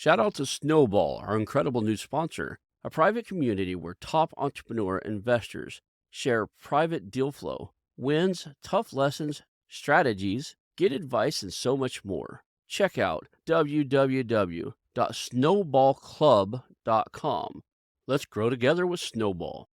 Shout out to Snowball, our incredible new sponsor, a private community where top entrepreneur investors share private deal flow, wins, tough lessons, strategies, get advice, and so much more. Check out www.snowballclub.com. Let's grow together with Snowball.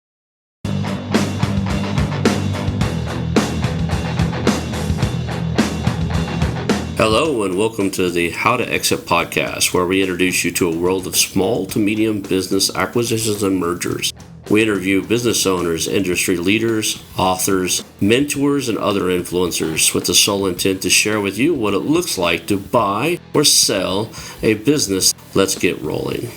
Hello, and welcome to the How to Exit podcast, where we introduce you to a world of small to medium business acquisitions and mergers. We interview business owners, industry leaders, authors, mentors, and other influencers with the sole intent to share with you what it looks like to buy or sell a business. Let's get rolling.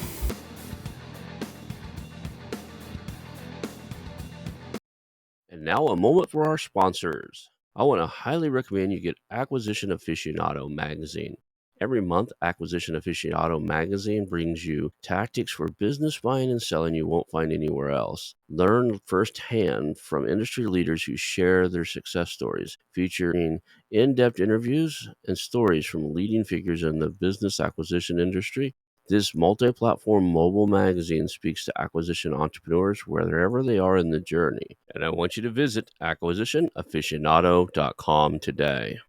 And now a moment for our sponsors. I want to highly recommend you get Acquisition Aficionado magazine. Every month, Acquisition Aficionado magazine brings you tactics for business buying and selling you won't find anywhere else. Learn firsthand from industry leaders who share their success stories, featuring in-depth interviews and stories from leading figures in the business acquisition industry. This multi-platform mobile magazine speaks to acquisition entrepreneurs wherever they are in the journey. And I want you to visit acquisitionaficionado.com today.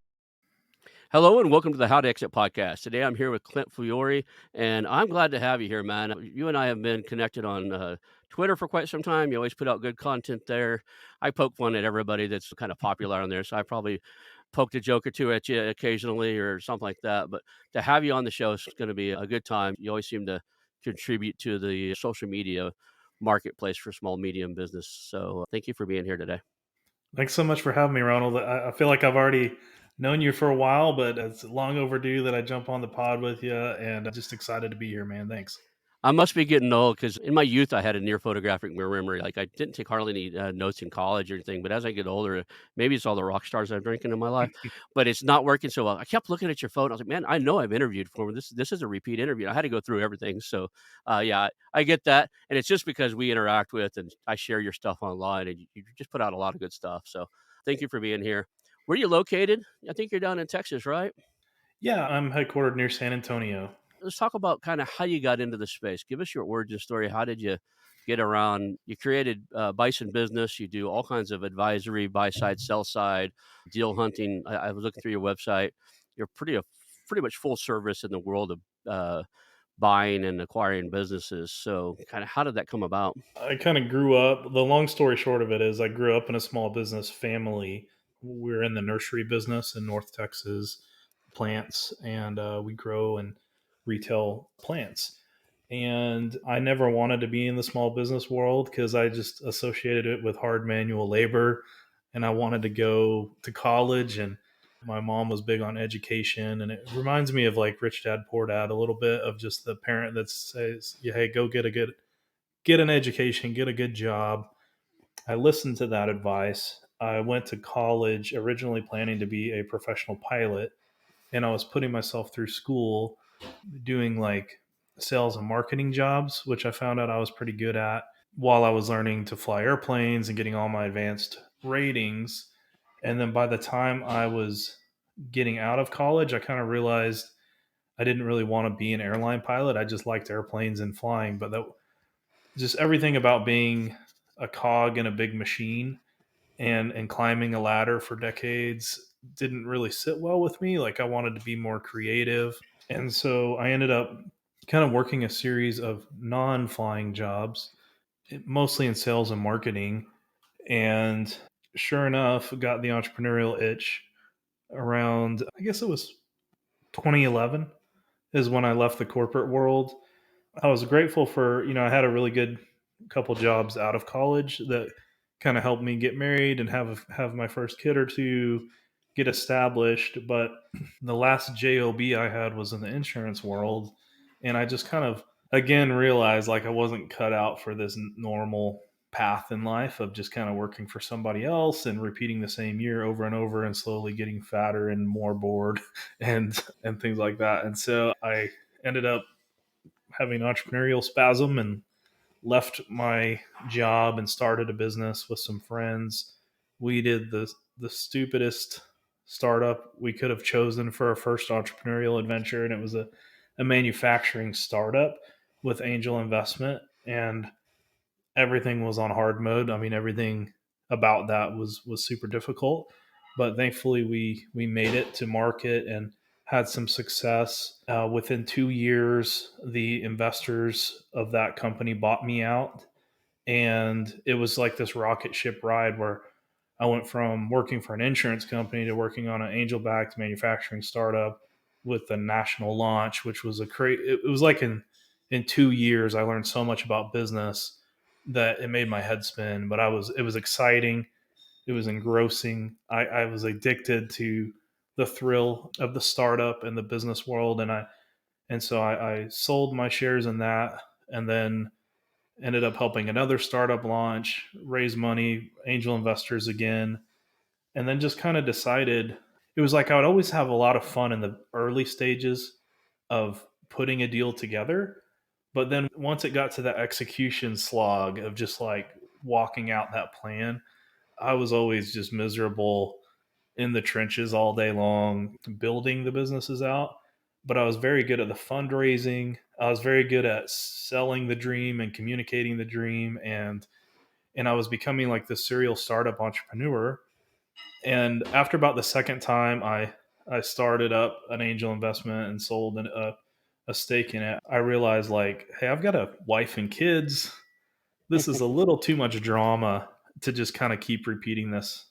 Hello and welcome to the How to Exit podcast. Today I'm here with Clint Fiore, and I'm glad to have you here, man. You and I have been connected on Twitter for quite some time. You always put out good content there. I poke fun at everybody that's kind of popular on there, so I probably poked a joke or two at you occasionally or something like that. But to have you on the show is going to be a good time. You always seem to contribute to the social media marketplace for small, medium business. So thank you for being here today. Thanks so much for having me, Ronald. I feel like I've already known you for a while, but it's long overdue that I jump on the pod with you, and I'm just excited to be here, man. Thanks. I must be getting old because in my youth, I had a near photographic memory. Like I didn't take hardly any notes in college or anything. But as I get older, maybe it's all the rock stars I'm drinking in my life, but it's not working so well. I kept looking at your phone. I was like, man, I know I've interviewed for this is a repeat interview. I had to go through everything. So yeah, I get that, and it's just because we interact with and I share your stuff online, and you just put out a lot of good stuff. So thank you for being here. Where are you located? I think you're down in Texas, right? Yeah, I'm headquartered near San Antonio. Let's talk about kind of how you got into the space. Give us your origin story. How did you get around? You created Bison Business. You do all kinds of advisory, buy side, sell side, deal hunting. I was looking through your website. You're pretty much full service in the world of buying and acquiring businesses. So, kind of, how did that come about? I kind of grew up. The long story short of it is, I grew up in a small business family. We're in the nursery business in North Texas, plants, and we grow and retail plants. And I never wanted to be in the small business world because I just associated it with hard manual labor. And I wanted to go to college, and my mom was big on education. And it reminds me of like Rich Dad Poor Dad a little bit, of just the parent that says, yeah, hey, go get an education, get a good job. I listened to that advice. I went to college originally planning to be a professional pilot, and I was putting myself through school doing like sales and marketing jobs, which I found out I was pretty good at while I was learning to fly airplanes and getting all my advanced ratings. And then by the time I was getting out of college, I kind of realized I didn't really want to be an airline pilot. I just liked airplanes and flying, but that just everything about being a cog in a big machine and climbing a ladder for decades didn't really sit well with me. Like I wanted to be more creative. And so I ended up kind of working a series of non-flying jobs, mostly in sales and marketing. And sure enough, got the entrepreneurial itch around, I guess it was 2011 is when I left the corporate world. I was grateful for, I had a really good couple jobs out of college that kind of helped me get married and have my first kid or two, get established. But the last job I had was in the insurance world, and I just kind of again realized like I wasn't cut out for this normal path in life of just kind of working for somebody else and repeating the same year over and over and slowly getting fatter and more bored and things like that. And so I ended up having entrepreneurial spasm and left my job and started a business with some friends. We did the stupidest startup we could have chosen for our first entrepreneurial adventure, and it was a a manufacturing startup with angel investment, and everything was on hard mode. I mean, everything about that was super difficult, but thankfully we made it to market and had some success. Within 2 years, the investors of that company bought me out, and it was like this rocket ship ride where I went from working for an insurance company to working on an angel backed manufacturing startup with a national launch, which was it was like in 2 years I learned so much about business that it made my head spin. But it was exciting, it was engrossing. I was addicted to the thrill of the startup and the business world, and so I sold my shares in that, and then ended up helping another startup launch, raise money, angel investors again, and then just kind of decided it was like I would always have a lot of fun in the early stages of putting a deal together. But then once it got to the execution slog of just like walking out that plan, I was always just miserable in the trenches all day long, building the businesses out. But I was very good at the fundraising. I was very good at selling the dream and communicating the dream, and I was becoming like the serial startup entrepreneur. And after about the second time, I started up an angel investment and sold a stake in it. I realized like, hey, I've got a wife and kids. This is a little too much drama to just kind of keep repeating this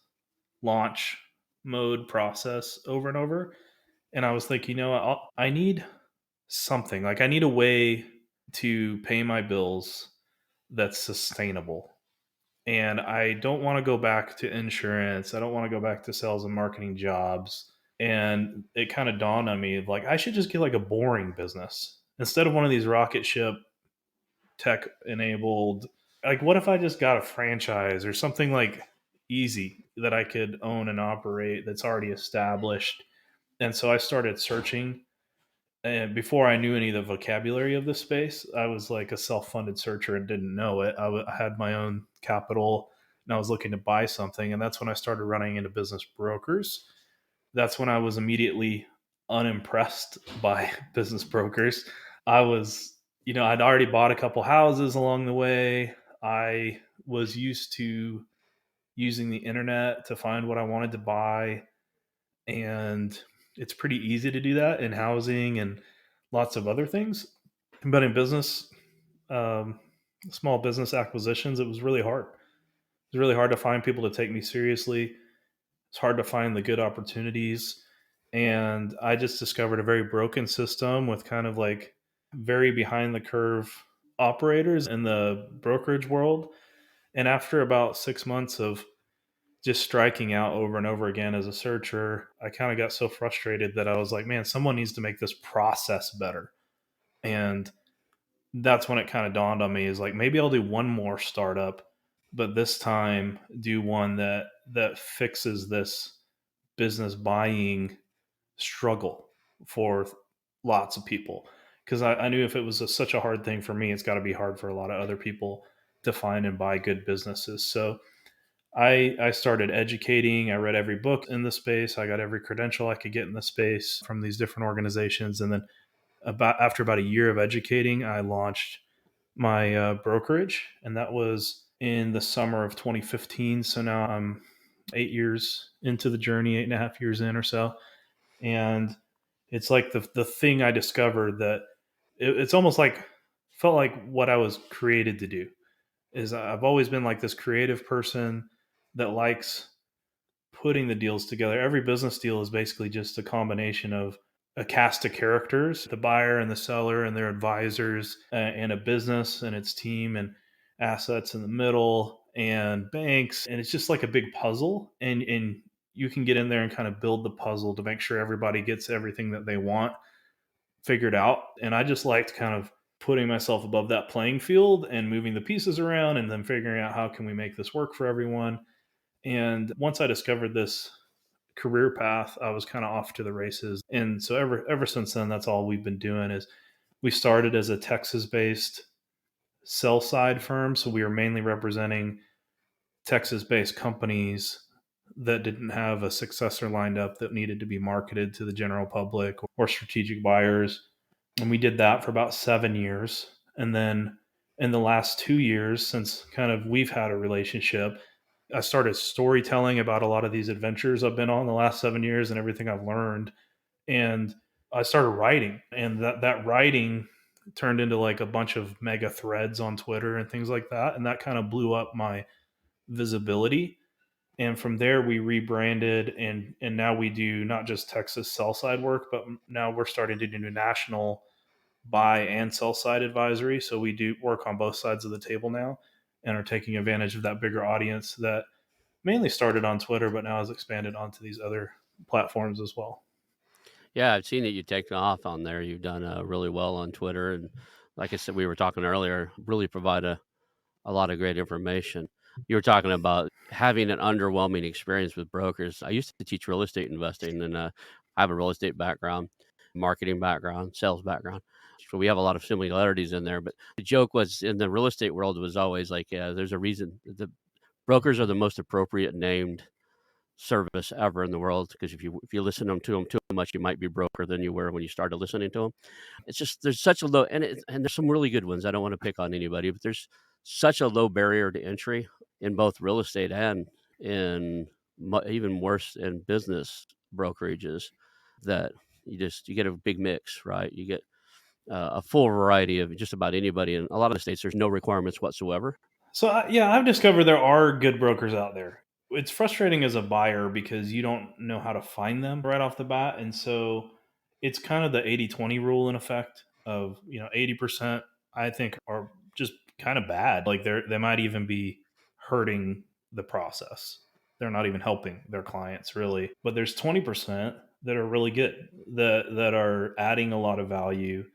launch mode process over and over. And I was thinking, I need something. Like I need a way to pay my bills that's sustainable. And I don't want to go back to insurance. I don't want to go back to sales and marketing jobs. And it kind of dawned on me like I should just get like a boring business instead of one of these rocket ship tech enabled. Like what if I just got a franchise or something like easy that I could own and operate that's already established? And so I started searching, and before I knew any of the vocabulary of the space, I was like a self-funded searcher and didn't know it. I had my own capital, and I was looking to buy something, and that's when I started running into business brokers. That's when I was immediately unimpressed by business brokers. I was, I'd already bought a couple houses along the way. I was used to using the internet to find what I wanted to buy, and it's pretty easy to do that in housing and lots of other things. But in business, um, small business acquisitions, it was really hard. It was really hard to find people to take me seriously. It's hard to find the good opportunities. And I just discovered a very broken system with kind of like very behind the curve operators in the brokerage world. And after about 6 months of just striking out over and over again as a searcher, I kind of got so frustrated that I was like, man, someone needs to make this process better. And that's when it kind of dawned on me is like maybe I'll do one more startup, but this time do one that fixes this business buying struggle for lots of people. Because I knew if it was such a hard thing for me, it's got to be hard for a lot of other people to find and buy good businesses. So I started educating. I read every book in the space. I got every credential I could get in the space from these different organizations. And then after about a year of educating, I launched my brokerage, and that was in the summer of 2015. So now I'm 8 years into the journey, 8.5 years in or so, and it's like the thing I discovered that it's almost like felt like what I was created to do is I've always been like this creative person that likes putting the deals together. Every business deal is basically just a combination of a cast of characters, the buyer and the seller and their advisors, and a business and its team and assets in the middle and banks. And it's just like a big puzzle. And you can get in there and kind of build the puzzle to make sure everybody gets everything that they want figured out. And I just liked kind of putting myself above that playing field and moving the pieces around and then figuring out how can we make this work for everyone. And once I discovered this career path, I was kind of off to the races. And so ever since then, that's all we've been doing is we started as a Texas based sell side firm. So we were mainly representing Texas based companies that didn't have a successor lined up that needed to be marketed to the general public or strategic buyers. And we did that for about 7 years. And then in the last 2 years, since kind of we've had a relationship, I started storytelling about a lot of these adventures I've been on the last 7 years and everything I've learned. And I started writing, and that writing turned into like a bunch of mega threads on Twitter and things like that. And that kind of blew up my visibility. And from there we rebranded, and now we do not just Texas sell side work, but now we're starting to do national buy and sell side advisory. So we do work on both sides of the table now, and are taking advantage of that bigger audience that mainly started on Twitter, but now has expanded onto these other platforms as well. Yeah, I've seen that you've taken off on there. You've done really well on Twitter, and like I said, we were talking earlier, really provide a lot of great information. You were talking about having an underwhelming experience with brokers. I used to teach real estate investing, and I have a real estate background, marketing background, sales background. So we have a lot of similarities in there. But the joke was in the real estate world was always like, yeah, there's a reason the brokers are the most appropriate named service ever in the world because if you listen to them too much, you might be broker than you were when you started listening to them. It's just there's such a low and there's some really good ones. I don't want to pick on anybody, but there's such a low barrier to entry in both real estate and in even worse in business brokerages that you get a big mix, right? You get a full variety of just about anybody. In a lot of the states, there's no requirements whatsoever. So yeah, I've discovered there are good brokers out there. It's frustrating as a buyer because you don't know how to find them right off the bat, and so it's kind of the 80-20 rule in effect of, 80% I think are just kind of bad. Like they might even be hurting the process. They're not even helping their clients really. But there's 20% that are really good, that are adding a lot of value,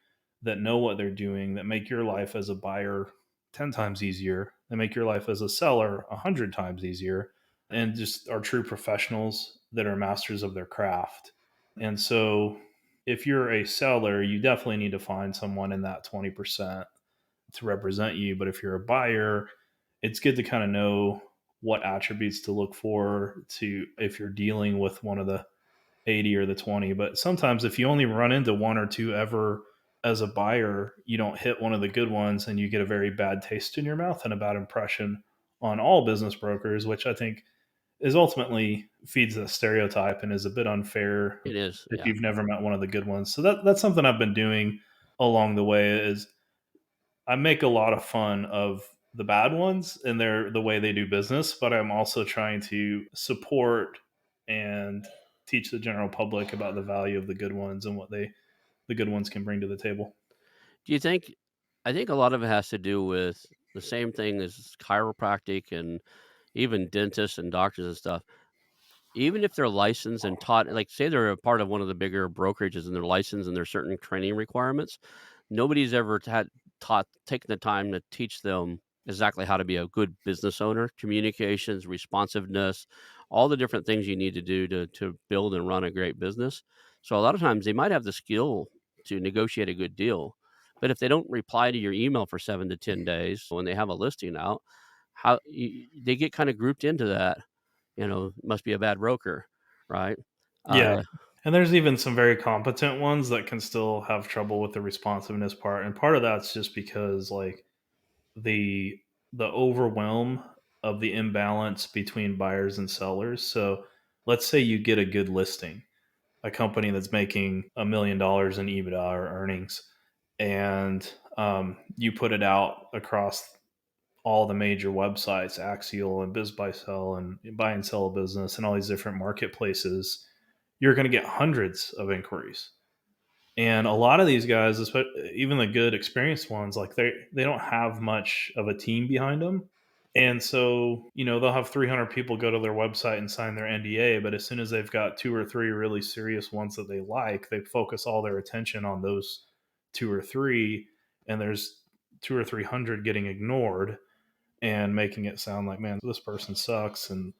that know what they're doing, that make your life as a buyer 10 times easier. They make your life as a seller 100 times easier, and just are true professionals that are masters of their craft. And so, if you're a seller, you definitely need to find someone in that 20% to represent you. But if you're a buyer, it's good to kind of know what attributes to look for to if you're dealing with one of the 80 or the 20. But sometimes if you only run into one or two ever as a buyer, you don't hit one of the good ones and you get a very bad taste in your mouth and a bad impression on all business brokers, which I think is ultimately feeds the stereotype and is a bit unfair It is, if yeah. you've never met one of the good ones. So that's something I've been doing along the way is I make a lot of fun of the bad ones and the way they do business, but I'm also trying to support and teach the general public about the value of the good ones and what the good ones can bring to the table. Do you think I think a lot of it has to do with the same thing as chiropractic and even dentists and doctors and stuff. Even if they're licensed and taught like, say they're a part of one of the bigger brokerages and they're licensed and there's certain training requirements, nobody's ever taken the time to teach them exactly how to be a good business owner, communications, responsiveness, all the different things you need to do to build and run a great business. So a lot of times they might have the skill to negotiate a good deal, but if they don't reply to your email for 7 to 10 days when they have a listing out, they get kind of grouped into that, must be a bad broker, right? Yeah. Uh, And there's even some very competent ones that can still have trouble with the responsiveness part. And part of that's just because like the the overwhelm of the imbalance between buyers and sellers. So let's say you get a good listing, a company that's making $1 million in EBITDA or earnings, and you put it out across all the major websites, Axial and BizBuySell and Buy and Sell a Business and all these different marketplaces, you're going to get hundreds of inquiries. And a lot of these guys, even the good experienced ones, like they don't have much of a team behind them. And so, they'll have 300 people go to their website and sign their NDA, but as soon as they've got two or three really serious ones that they like, they focus all their attention on those two or three, and there's two or 300 getting ignored and making it sound like, man, this person sucks and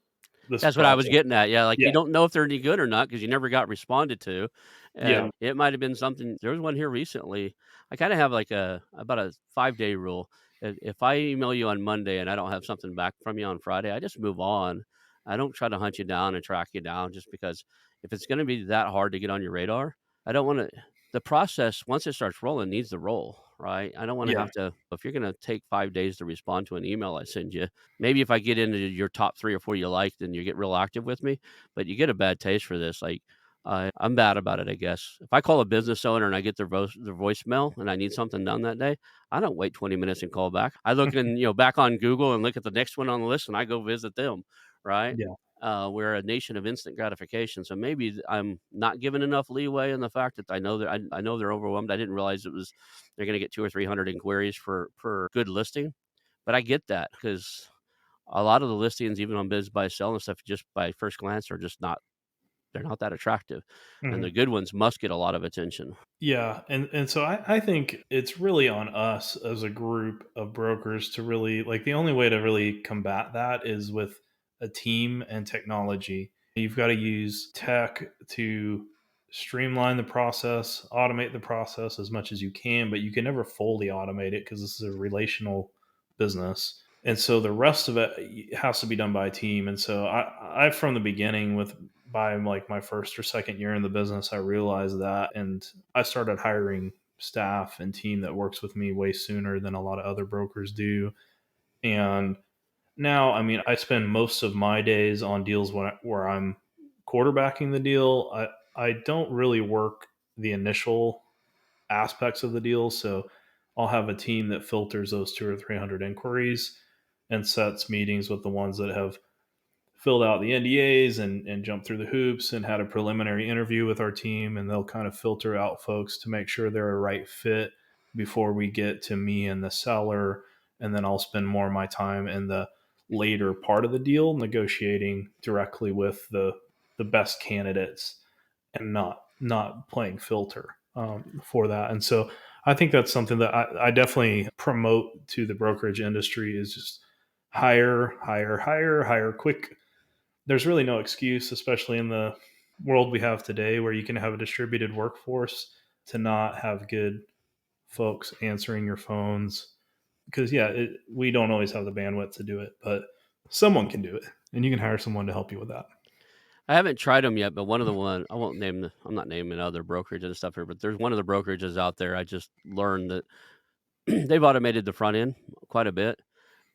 this that's what I was process. getting at. Yeah, like, you Yeah. don't know if they're any good or not because you never got responded to, Yeah. and it might have been something there was one here recently. I kinda have, like, about a five-day rule. If I email you on Monday and I don't have something back from you on Friday, I just move on. I don't try to hunt you down and track you down just because if it's gonna be that hard to get on your radar, I don't wanna the process, once it starts rolling, needs to roll, right? I don't wanna Yeah. have to if you're gonna take 5 days to respond to an email I send you, maybe if I get into your top 3 or 4 you like, then you get real active with me, but you get a bad taste for this, like, I'm bad about it, I guess. If I call a business owner and I get their voicemail and I need something done that day, I don't wait 20 minutes and call back. I look in, back on Google and look at the next one on the list, and I go visit them, right? Yeah. We're a nation of instant gratification, so maybe I'm not given enough leeway in the fact that I know they're overwhelmed. I didn't realize they're gonna get 2 or 300 inquiries for per good listing, but I get that because a lot of the listings, even on Biz Buy Sell and stuff, just by first glance are just not they're not that attractive, and the Mhm. good ones must get a lot of attention. Yeah, and so I think it's really on us as a group of brokers to really like the only way to really combat that is with a team and technology. You've got to use tech to streamline the process, automate the process as much as you can, but you can never fully automate it because this is a relational business. And so the rest of it has to be done by a team. And so I from the beginning with by like my first or second year in the business, I realized that, and I started hiring staff and team that works with me way sooner than a lot of other brokers do. And now, I mean, I spend most of my days on deals where I'm quarterbacking the deal. I don't really work the initial aspects of the deal, so I'll have a team that filters those 2 or 300 inquiries and sets meetings with the ones that have filled out the NDAs and jumped through the hoops and had a preliminary interview with our team. And they'll kind of filter out folks to make sure they're a right fit before we get to me and the seller. And then I'll spend more of my time in the later part of the deal negotiating directly with the best candidates and not playing filter for that. And so I think that's something that I definitely promote to the brokerage industry is just hire quick. There's really no excuse, especially in the world we have today where you can have a distributed workforce, to not have good folks answering your phones. Because, yeah, we don't always have the bandwidth to do it, but someone can do it, and you can hire someone to help you with that. I haven't tried them yet, but one of the one I won't name the I'm not naming other brokerages and stuff here, but there's one of the brokerages out there I just learned that they've automated the front end quite a bit.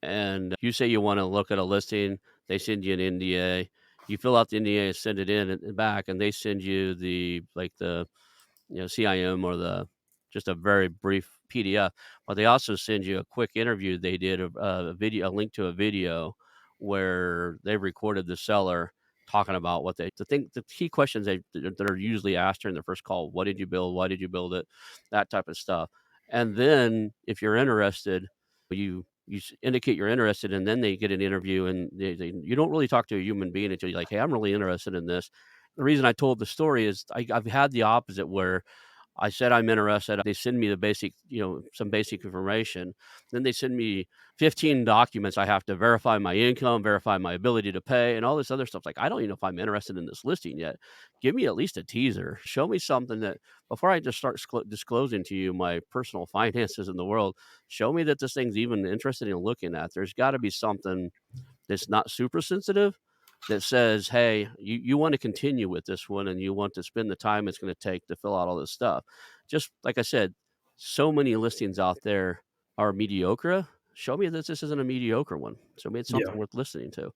And you say you wanna look at a listing, they send you an NDA, you fill out the NDA and send it in and back, and they send you the CIM or just a very brief PDF, but they also send you a quick interview they did, a video a link to a video where they recorded the seller talking about the key questions that are usually asked during the first call. What did you build? Why did you build it? That type of stuff. And then if you're interested, you indicate you're interested, and then they get an interview, and you don't really talk to a human being until you're like, "Hey, I'm really interested in this." The reason I told the story is I've had the opposite where I said I'm interested. They send me some basic information. Then they send me 15 documents. I have to verify my income, verify my ability to pay, and all this other stuff. Like, I don't even know if I'm interested in this listing yet. Give me at least a teaser. Show me something that before I just start disclosing to you my personal finances in the world, show me that this thing's even interested in looking at. There's got to be something that's not super sensitive that says, "Hey, you want to continue with this one and you want to spend the time it's going to take to fill out all this stuff." Just like I said, so many listings out there are mediocre. Show me that this isn't a mediocre one. Show me it's Yeah. something worth listening to.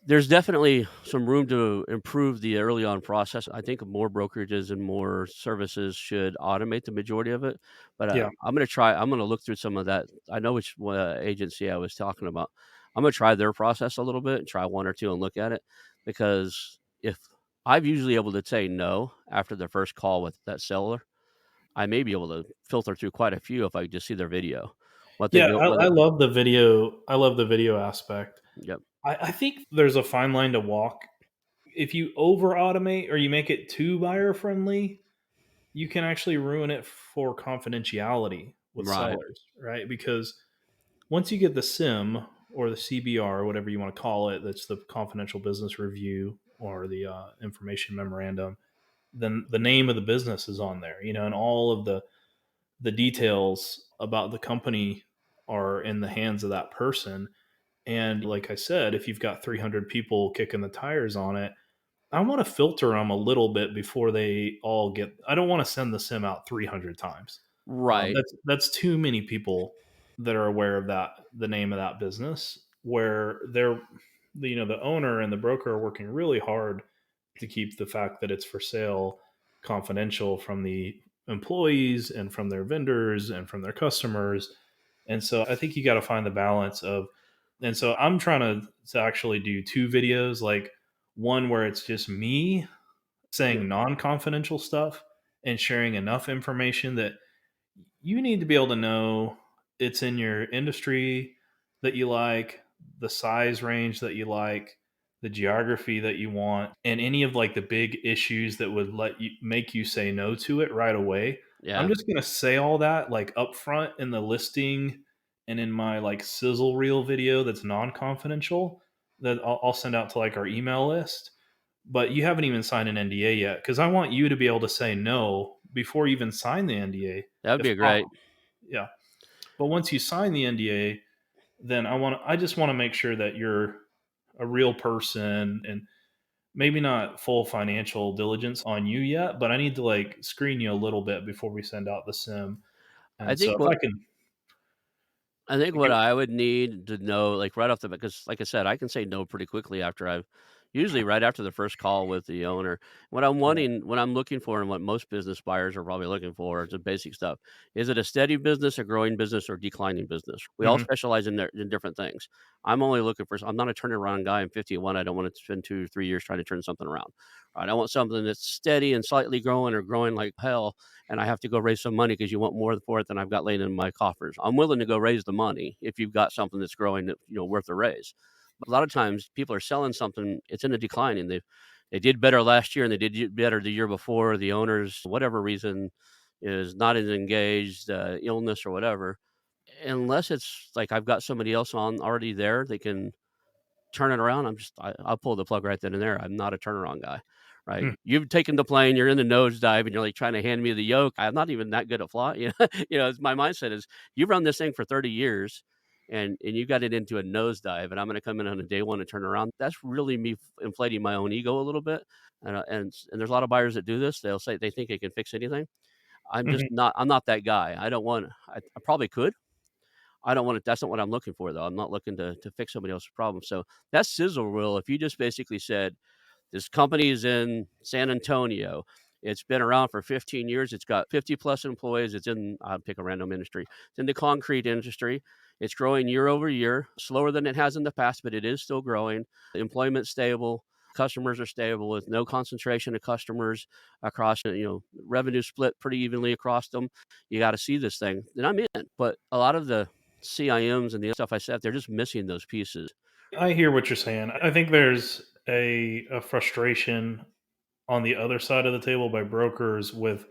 There's definitely some room to improve the early on process. I think more brokerages and more services should automate the majority of it, but, Yeah. I'm gonna look through some of that. I know which agency I was talking about. I'm gonna try their process a little bit and try 1 or 2 and look at it, because if I'm usually able to say no after the first call with that seller, I may be able to filter through quite a few if I just see their video. What they Yeah, built, I whether love the video. I love the video aspect. Yep, I think there's a fine line to walk. If you over automate or you make it too buyer friendly, you can actually ruin it for confidentiality with right. sellers, right? Because once you get the SIM or the CBR or whatever you want to call it, that's the confidential business review or the information memorandum, then the name of the business is on there, and all of the details about the company are in the hands of that person. And like I said, if you've got 300 people kicking the tires on it, I want to filter them a little bit before they all get. I don't want to send the sim out 300 times. Right. That's too many people that are aware of the name of that business, where they're, the owner and the broker are working really hard to keep the fact that it's for sale confidential from the employees and from their vendors and from their customers. And so I think you got to find the balance of, and so I'm trying to actually do two videos, like one where it's just me Yeah. saying non-confidential stuff and sharing enough information that you need to be able to know it's in your industry that you like, the size range that you like, the geography that you want, and any of like the big issues that would let you make you say no to it right away. I'm Yeah. just going to say all that like up front in the listing and in my like sizzle reel video that's non-confidential that I'll send out to like our email list. But you haven't even signed an NDA yet because I want you to be able to say no before you even sign the NDA That would if be great. possible. Yeah. But once you sign the NDA, then I just want to make sure that you're a real person, and maybe not full financial diligence on you yet, but I need to like screen you a little bit before we send out the sim. I And so think if what I can I think what give, I would need to know, like, right off the bat, because like I said, I can say no pretty quickly after I've usually right after the first call with the owner. What I'm looking for and what most business buyers are probably looking for is the basic stuff. Is it a steady business, a growing business, or declining business? We all mhm, specialize in different things. I'm only looking for I'm not a turnaround guy. I'm 51. I don't want to spend 2 or 3 years trying to turn something around. Right? I want something that's steady and slightly growing or growing like hell, and I have to go raise some money because you want more for it than I've got laying in my coffers. I'm willing to go raise the money if you've got something that's growing that, worth a raise. But a lot of times people are selling something, it's in a decline, and they did better last year and they did better the year before. The owners, whatever reason, is not as engaged, illness or whatever. Unless it's like I've got somebody else on already there, they can turn it around. I'll pull the plug right then and there. I'm not a turnaround guy, right? mm, You've taken the plane, you're in the nosedive, and you're like trying to hand me the yoke. I'm not even that good at flying. It's my mindset is you run this thing for 30 years and you got it into a nosedive, and I'm going to come in on a day one and turn around. That's really me inflating my own ego a little bit. And there's a lot of buyers that do this. They'll say they think they can fix anything. mhm. I'm not that guy. I don't want, I probably could, I don't want to. That's not what I'm looking for, though. I'm not looking to fix somebody else's problem. So that sizzle reel, if you just basically said, this company is in San Antonio. It's been around for 15 years. It's got 50 plus employees. It's in, I'll pick a random industry. It's in the concrete industry. It's growing year over year, slower than it has in the past, but it is still growing. Employment stable. Customers are stable with no concentration of customers across, revenue split pretty evenly across them. You got to see this thing. Then I'm in. But a lot of the CIMs and the stuff I said, they're just missing those pieces. I hear what you're saying. I think there's a frustration on the other side of the table by brokers with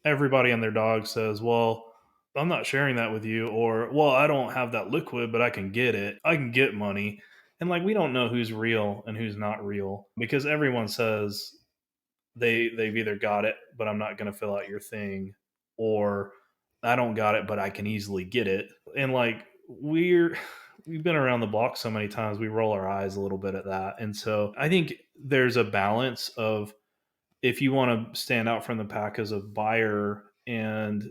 everybody and their dog says, "Well, I'm not sharing that with you," or, "Well, I don't have that liquid, but I can get it. I can get money." And like we don't know who's real and who's not real because everyone says they've either got it, but I'm not going to fill out your thing, or I don't got it, but I can easily get it. And like we've been around the block so many times, we roll our eyes a little bit at that. And so I think there's a balance of, if you want to stand out from the pack as a buyer and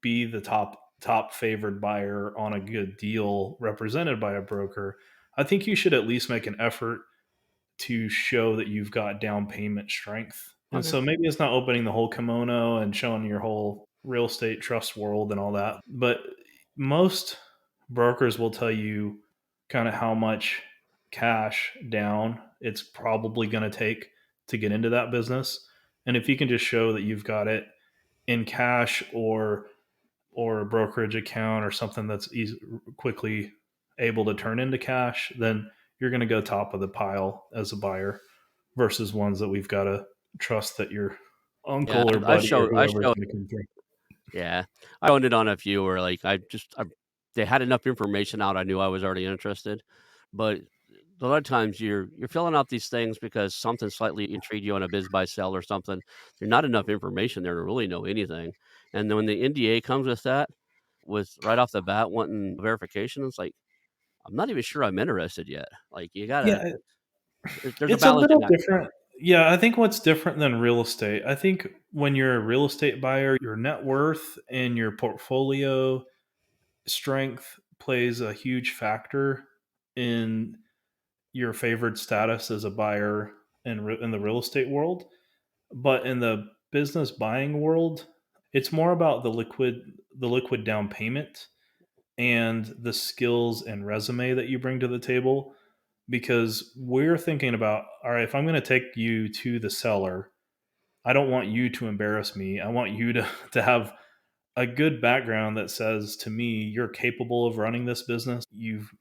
be the top favored buyer on a good deal represented by a broker, I think you should at least make an effort to show that you've got down payment strength. And Okay. so maybe it's not opening the whole kimono and showing your whole real estate trust world and all that, but most brokers will tell you kind of how much cash down it's probably going to take to get into that business. And if you can just show that you've got it in cash, or a brokerage account or something that's quickly able to turn into cash, then you're going to go top of the pile as a buyer versus ones that we've got to trust that your Yeah, uncle or I buddy or show I whoever is show going to come through. Yeah, I owned it on a few where, like, they had enough information out, I knew I was already interested, but a lot of times you're filling out these things because something slightly intrigued you on a biz buy sell or something. There's not enough information there to really know anything, and then when the NDA comes with that, with right off the bat wanting verification, it's like, I'm not even sure I'm interested yet. Like, you gotta Yeah, there's a it's a balancing little act. different. Yeah, I think what's different than real estate, I think when you're a real estate buyer, your net worth and your portfolio strength plays a huge factor in your favored status as a buyer in the real estate world. But in the business buying world, it's more about the liquid down payment and the skills and resume that you bring to the table, because we're thinking about, all right, if I'm going to take you to the seller, I don't want you to embarrass me. I want you to to have a good background that says to me you're capable of running this business. You've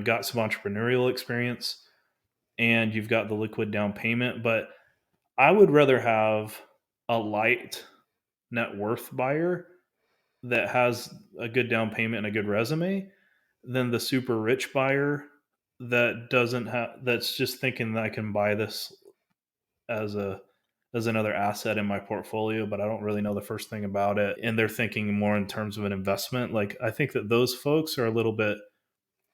got some entrepreneurial experience and you've got the liquid down payment. But I would rather have a light net worth buyer that has a good down payment and a good resume than the super rich buyer that doesn't have that's just thinking that I can buy this as a as another asset in my portfolio, but I don't really know the first thing about it. And they're thinking more in terms of an investment. Like, I think that those folks are a little bit,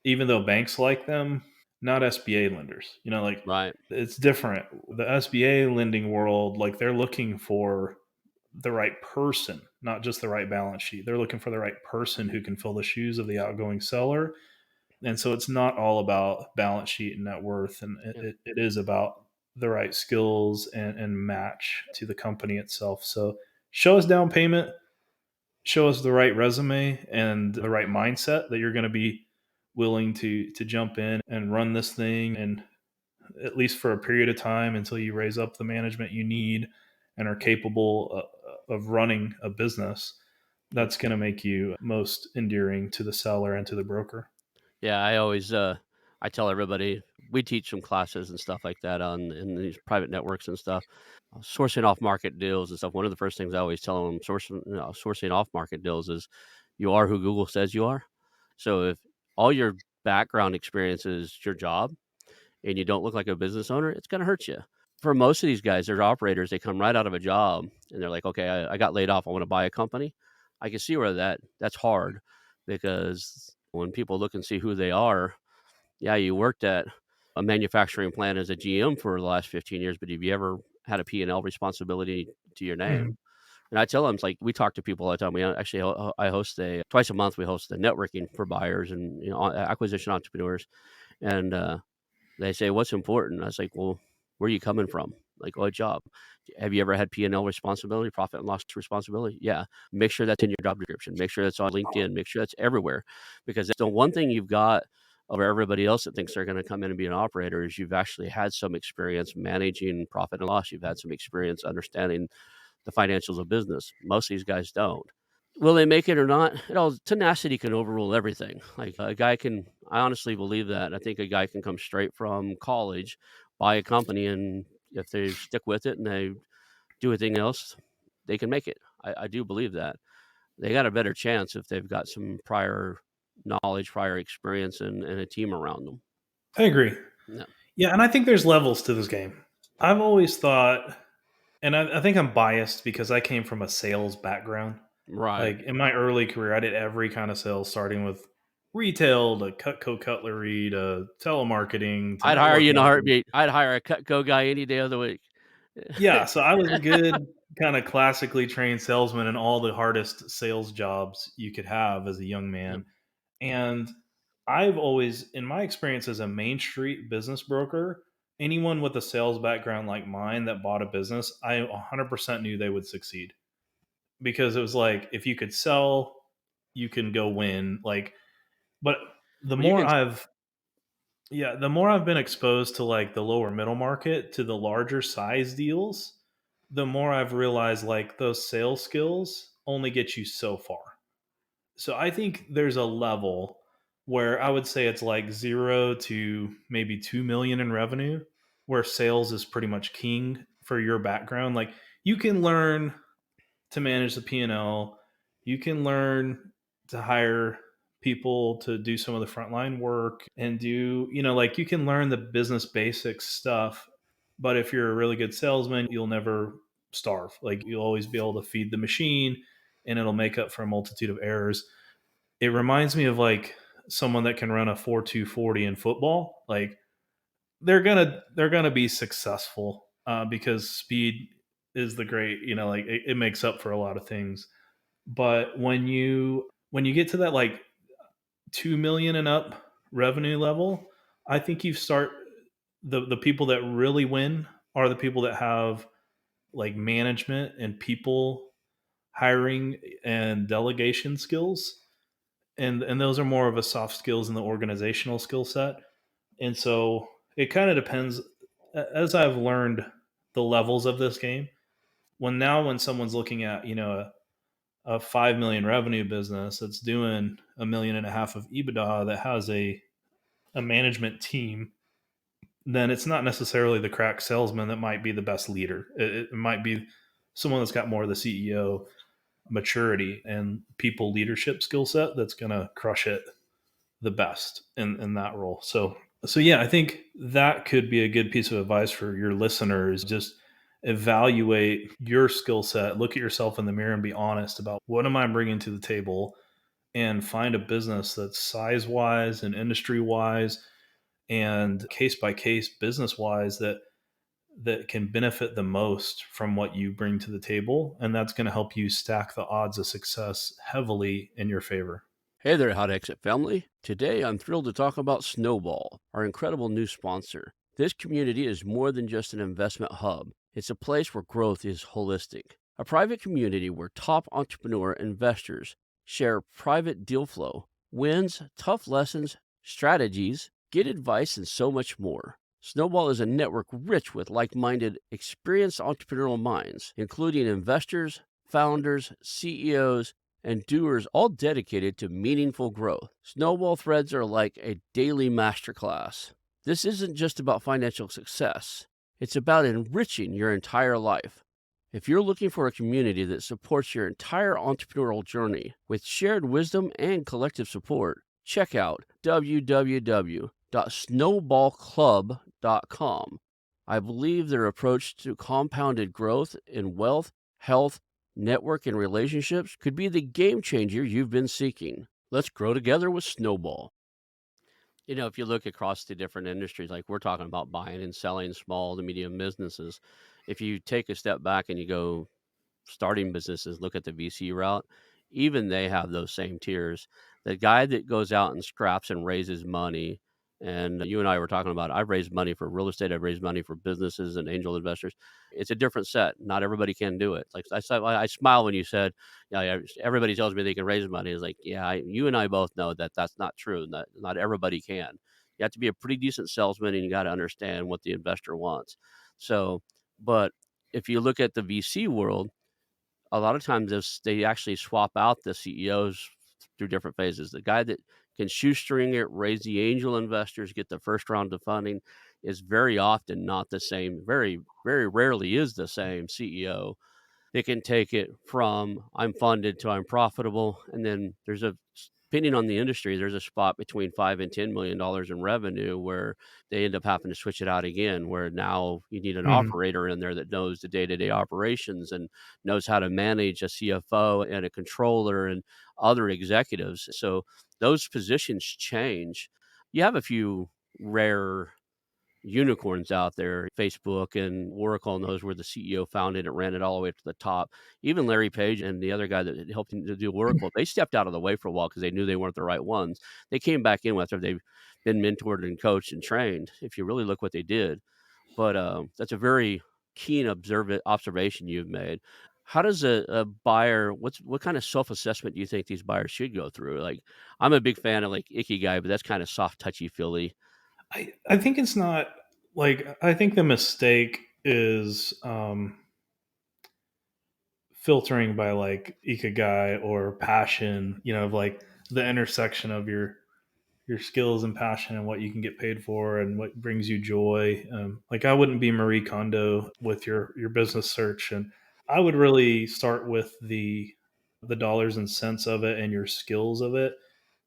even though banks like them, not SBA lenders. Like, Right. it's different. The SBA lending world, like, they're looking for the right person, not just the right balance sheet. They're looking for the right person who can fill the shoes of the outgoing seller. And so it's not all about balance sheet and net worth, and Yeah. it is about the right skills and match to the company itself. So show us down payment, show us the right resume and the right mindset that you're going to be willing to jump in and run this thing, and at least for a period of time until you raise up the management you need and are capable of running a business. Yep. That's going to make you most endearing to the seller and to the broker. Yeah, I always I tell everybody we teach some classes and stuff like that on in these private networks and stuff. Sourcing off market deals and stuff. One of the first things I always tell them sourcing off market deals is you are who Google says you are. So if all your background experience is your job and you don't look like a business owner, it's going to hurt you. For most of these guys, they're operators. They come right out of a job and they're like, okay, I got laid off. I want to buy a company. I can see where that's hard because when people look and see who they are, yeah, you worked at a manufacturing plant as a GM for the last 15 years, but have you ever had a P&L responsibility to your name? Mhm. And I tell them, it's like we talk to people all the time. We actually, I host twice a month, we host a networking for buyers and acquisition entrepreneurs. And they say, "What's important?" I was like, "Well, where are you coming from? Like, what job? Have you ever had P&L responsibility, profit and loss responsibility? Yeah. Make sure that's in your job description. Make sure that's on LinkedIn. Make sure that's everywhere, because that's the one thing you've got over everybody else that thinks they're going to come in and be an operator is you've actually had some experience managing profit and loss. You've had some experience understanding the financials of business. Most of these guys don't. Will they make it or not? Tenacity can overrule everything. Like a guy can, I honestly believe that. I think a guy can come straight from college, buy a company, and if they stick with it and they do anything else, they can make it. I do believe that. They got a better chance if they've got some prior knowledge, prior experience, and a team around them. I agree. Yeah. Yeah, and I think there's levels to this game. I've always thought, and I think I'm biased because I came from a sales background. Right. Like, in my early career, I did every kind of sales, starting with retail to Cutco cutlery to telemarketing to I'd hire network you in a marketing. heartbeat. I'd hire a Cutco guy any day of the week. Yeah, so I was a good kind of classically trained salesman in all the hardest sales jobs you could have as a young Yep. man. And I've always, in my experience as a Main Street business broker, anyone with a sales background like mine that bought a business, I 100% knew they would succeed, because it was like, if you could sell, you can go win. Like, but the Well, you more can. I've, yeah, the more I've been exposed to like the lower middle market to the larger size deals, the more I've realized like those sales skills only get you so far. So I think there's a level where I would say it's like 0 to maybe 2 million in revenue, where sales is pretty much king for your background. Like, you can learn to manage the P&L, you can learn to hire people to do some of the frontline work and do, like, you can learn the business basics stuff. But if you're a really good salesman, you'll never starve. Like, you'll always be able to feed the machine and it'll make up for a multitude of errors. It reminds me of like someone that can run a 4.240 in football. Like, they're gonna be successful. because speed is the great, like it makes up for a lot of things. But when you get to that like 2 million and up revenue level, I think you start the people that really win are the people that have like management and people hiring and delegation skills, and those are more of a soft skills in the organizational skill set. And so it kind of depends. As I've learned the levels of this game, when someone's looking at a 5 million revenue business that's doing 1.5 million of EBITDA that has a management team, then it's not necessarily the crack salesman that might be the best leader. It might be someone that's got more of the CEO maturity and people leadership skill set that's going to crush it the best in that role. So yeah, I think that could be a good piece of advice for your listeners. Just evaluate your skill set, look at yourself in the mirror and be honest about what am I bringing to the table, and find a business that's size wise and industry wise and case by case business wise that can benefit the most from what you bring to the table, and that's going to help you stack the odds of success heavily in your favor. Hey there, Hot Exit family. Today I'm thrilled to talk about Snowball, our incredible new sponsor. This community is more than just an investment hub, it's a place where growth is holistic. A private community where top entrepreneur investors share private deal flow, wins, tough lessons, strategies, get advice, and so much more. Snowball is a network rich with like minded, experienced entrepreneurial minds, including investors, founders, CEOs, and doers, all dedicated to meaningful growth. Snowball threads are like a daily masterclass. This isn't just about financial success, it's about enriching your entire life. If you're looking for a community that supports your entire entrepreneurial journey with shared wisdom and collective support, check out www.snowballclub.com. I believe their approach to compounded growth in wealth, health, network, and relationships could be the game changer you've been seeking. Let's grow together with Snowball. If you look across the different industries, like we're talking about buying and selling small to medium businesses, if you take a step back and you go starting businesses, look at the VC route, even they have those same tiers. The guy that goes out and scraps and raises money, and you and I were talking about, I've raised money for real estate, I've raised money for businesses and angel investors. It's a different set. Not everybody can do it. Like I smile when you said, yeah, everybody tells me they can raise money. It's like, yeah, you and I both know that that's not true. Not everybody can. You have to be a pretty decent salesman and you got to understand what the investor wants. So, but if you look at the VC world, a lot of times they actually swap out the CEOs through different phases. The guy that can shoestring it, raise the angel investors, get the first round of funding is very often not the same, very, very rarely is the same CEO. They can take it from I'm funded to I'm profitable. And then depending on the industry, there's a spot between $5 and $10 million in revenue where they end up having to switch it out again, where now you need an Mhm. operator in there that knows the day-to-day operations and knows how to manage a CFO and a controller and other executives. So those positions change. You have a few rare unicorns out there. Facebook and Oracle and those where the CEO founded and ran it all the way up to the top. Even Larry Page and the other guy that helped him to do Oracle, they stepped out of the way for a while because they knew they weren't the right ones. They came back in after they've been mentored and coached and trained. If you really look what they did, but that's a very keen observation you've made. How does a buyer? What kind of self assessment do you think these buyers should go through? Like, I'm a big fan of like Ikigai, but that's kind of soft, touchy feely. I think it's not like I think the mistake is filtering by like ikigai or passion, of like the intersection of your skills and passion and what you can get paid for and what brings you joy. Like I wouldn't be Marie Kondo with your business search, and I would really start with the dollars and cents of it and your skills of it.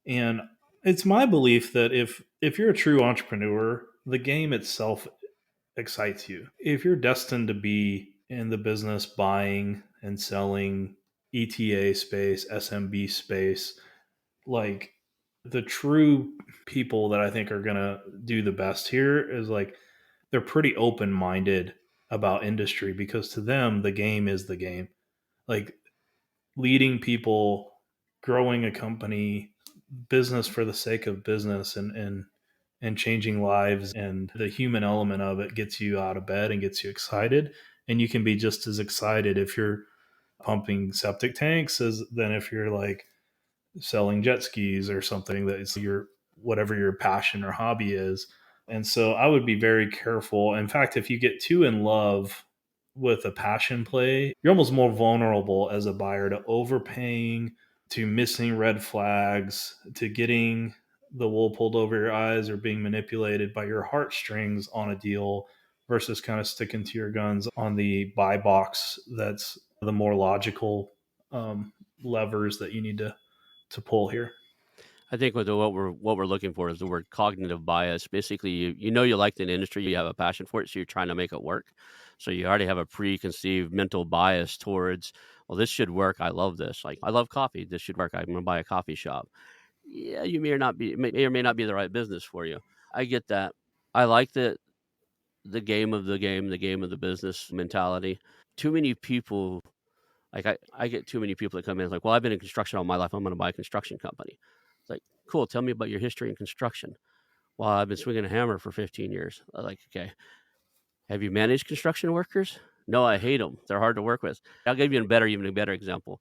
And it's my belief that if you're a true entrepreneur, the game itself excites you. If you're destined to be in the business buying and selling ETA space, SMB space, like the true people that I think are going to do the best here is like they're pretty open minded about industry, because to them the game is the game. Like leading people, growing a company, business for the sake of business, and changing lives, and the human element of it gets you out of bed and gets you excited. And you can be just as excited if you're pumping septic tanks as than if you're like selling jet skis or something that is your whatever your passion or hobby is. And so I would be very careful. In fact, if you get too in love with a passion play, you're almost more vulnerable as a buyer to overpaying, to missing red flags, to getting the wool pulled over your eyes or being manipulated by your heartstrings on a deal versus kind of sticking to your guns on the buy box. That's the more logical levers that you need to pull here. I think what we're looking for is the word cognitive bias. Basically, you know you like an industry, you have a passion for it, so you're trying to make it work. So you already have a preconceived mental bias towards, well, this should work. I love this. Like I love coffee. This should work. I'm going to buy a coffee shop. Yeah, you may or may not be the right business for you. I get that. I like the game of the game, the game of the business mentality. Too many people like, I get too many people that come in, like, "Well, I've been in construction all my life, I'm gonna buy a construction company." It's like, "Cool, tell me about your history in construction." "Well, I've been swinging a hammer for 15 years." Like, "Okay. Have you managed construction workers?" "No, I hate them. 'Em. They're hard to work with." I'll give you a better even a better example.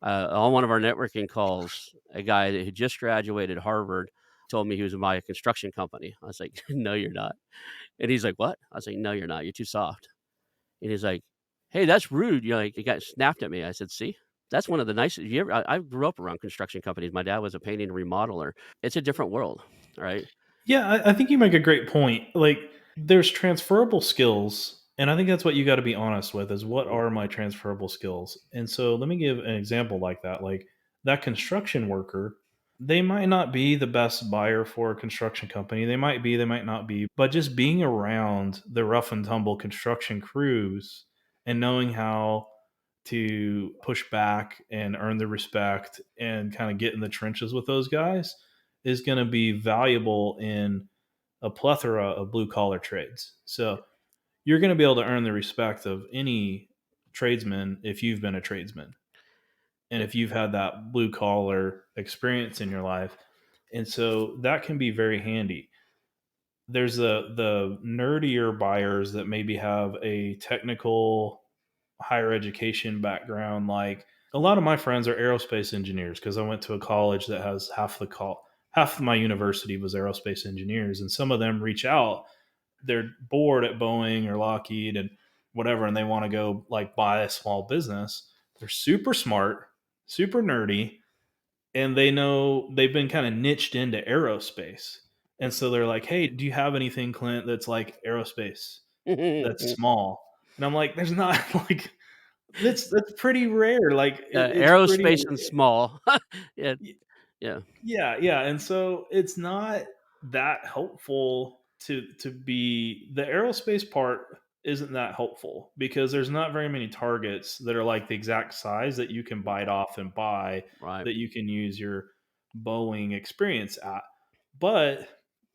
On one of our networking calls, a guy that had just graduated Harvard told me he was gonna buy a construction company. I was like, "No, you're not." And he's like, "What?" I was like, "No, you're not. You're too soft." And he's like, "Hey, that's rude." Like, he got snapped at me. I said, "See? That's one of the nicest you ever I grew up around construction companies. My dad was a painting and remodeler. It's a different world, right?" Yeah, I think you make a great point. Like, there's transferable skills, and I think that's what you got to be honest with is what Mhm. are my transferable skills? And so let me give an example like that. Like that construction worker, they might not be the best buyer for a construction company. They might be, they might not be, but just being around the rough and tumble construction crews and knowing how to push back and earn the respect and kind of get in the trenches with those guys is going to be valuable in a plethora of blue collar trades. So you're going to be able to earn the respect of any tradesman if you've been a tradesman and Yep. if you've had that blue collar experience in your life. And so that can be very handy. There's the nerdier buyers that maybe have a technical higher education background. Like a lot of my friends are aerospace engineers because I went to a college that has half of my university was aerospace engineers, and some of them reach out. They're bored at Boeing or Lockheed and whatever, and they want to go like buy a small business. They're super smart, super nerdy, and they know they've been kind of niched into aerospace. And so they're like, "Hey, do you have anything, Clint, that's like aerospace that's small?" And I'm like, "There's not like that's pretty rare. Like it's pretty Aerospace and small. Yeah, yeah, yeah, yeah." And so it's not that helpful to be the aerospace part isn't that helpful because there's not very many targets that are like the exact size that you can bite off and buy right. that you can use your Boeing experience at. But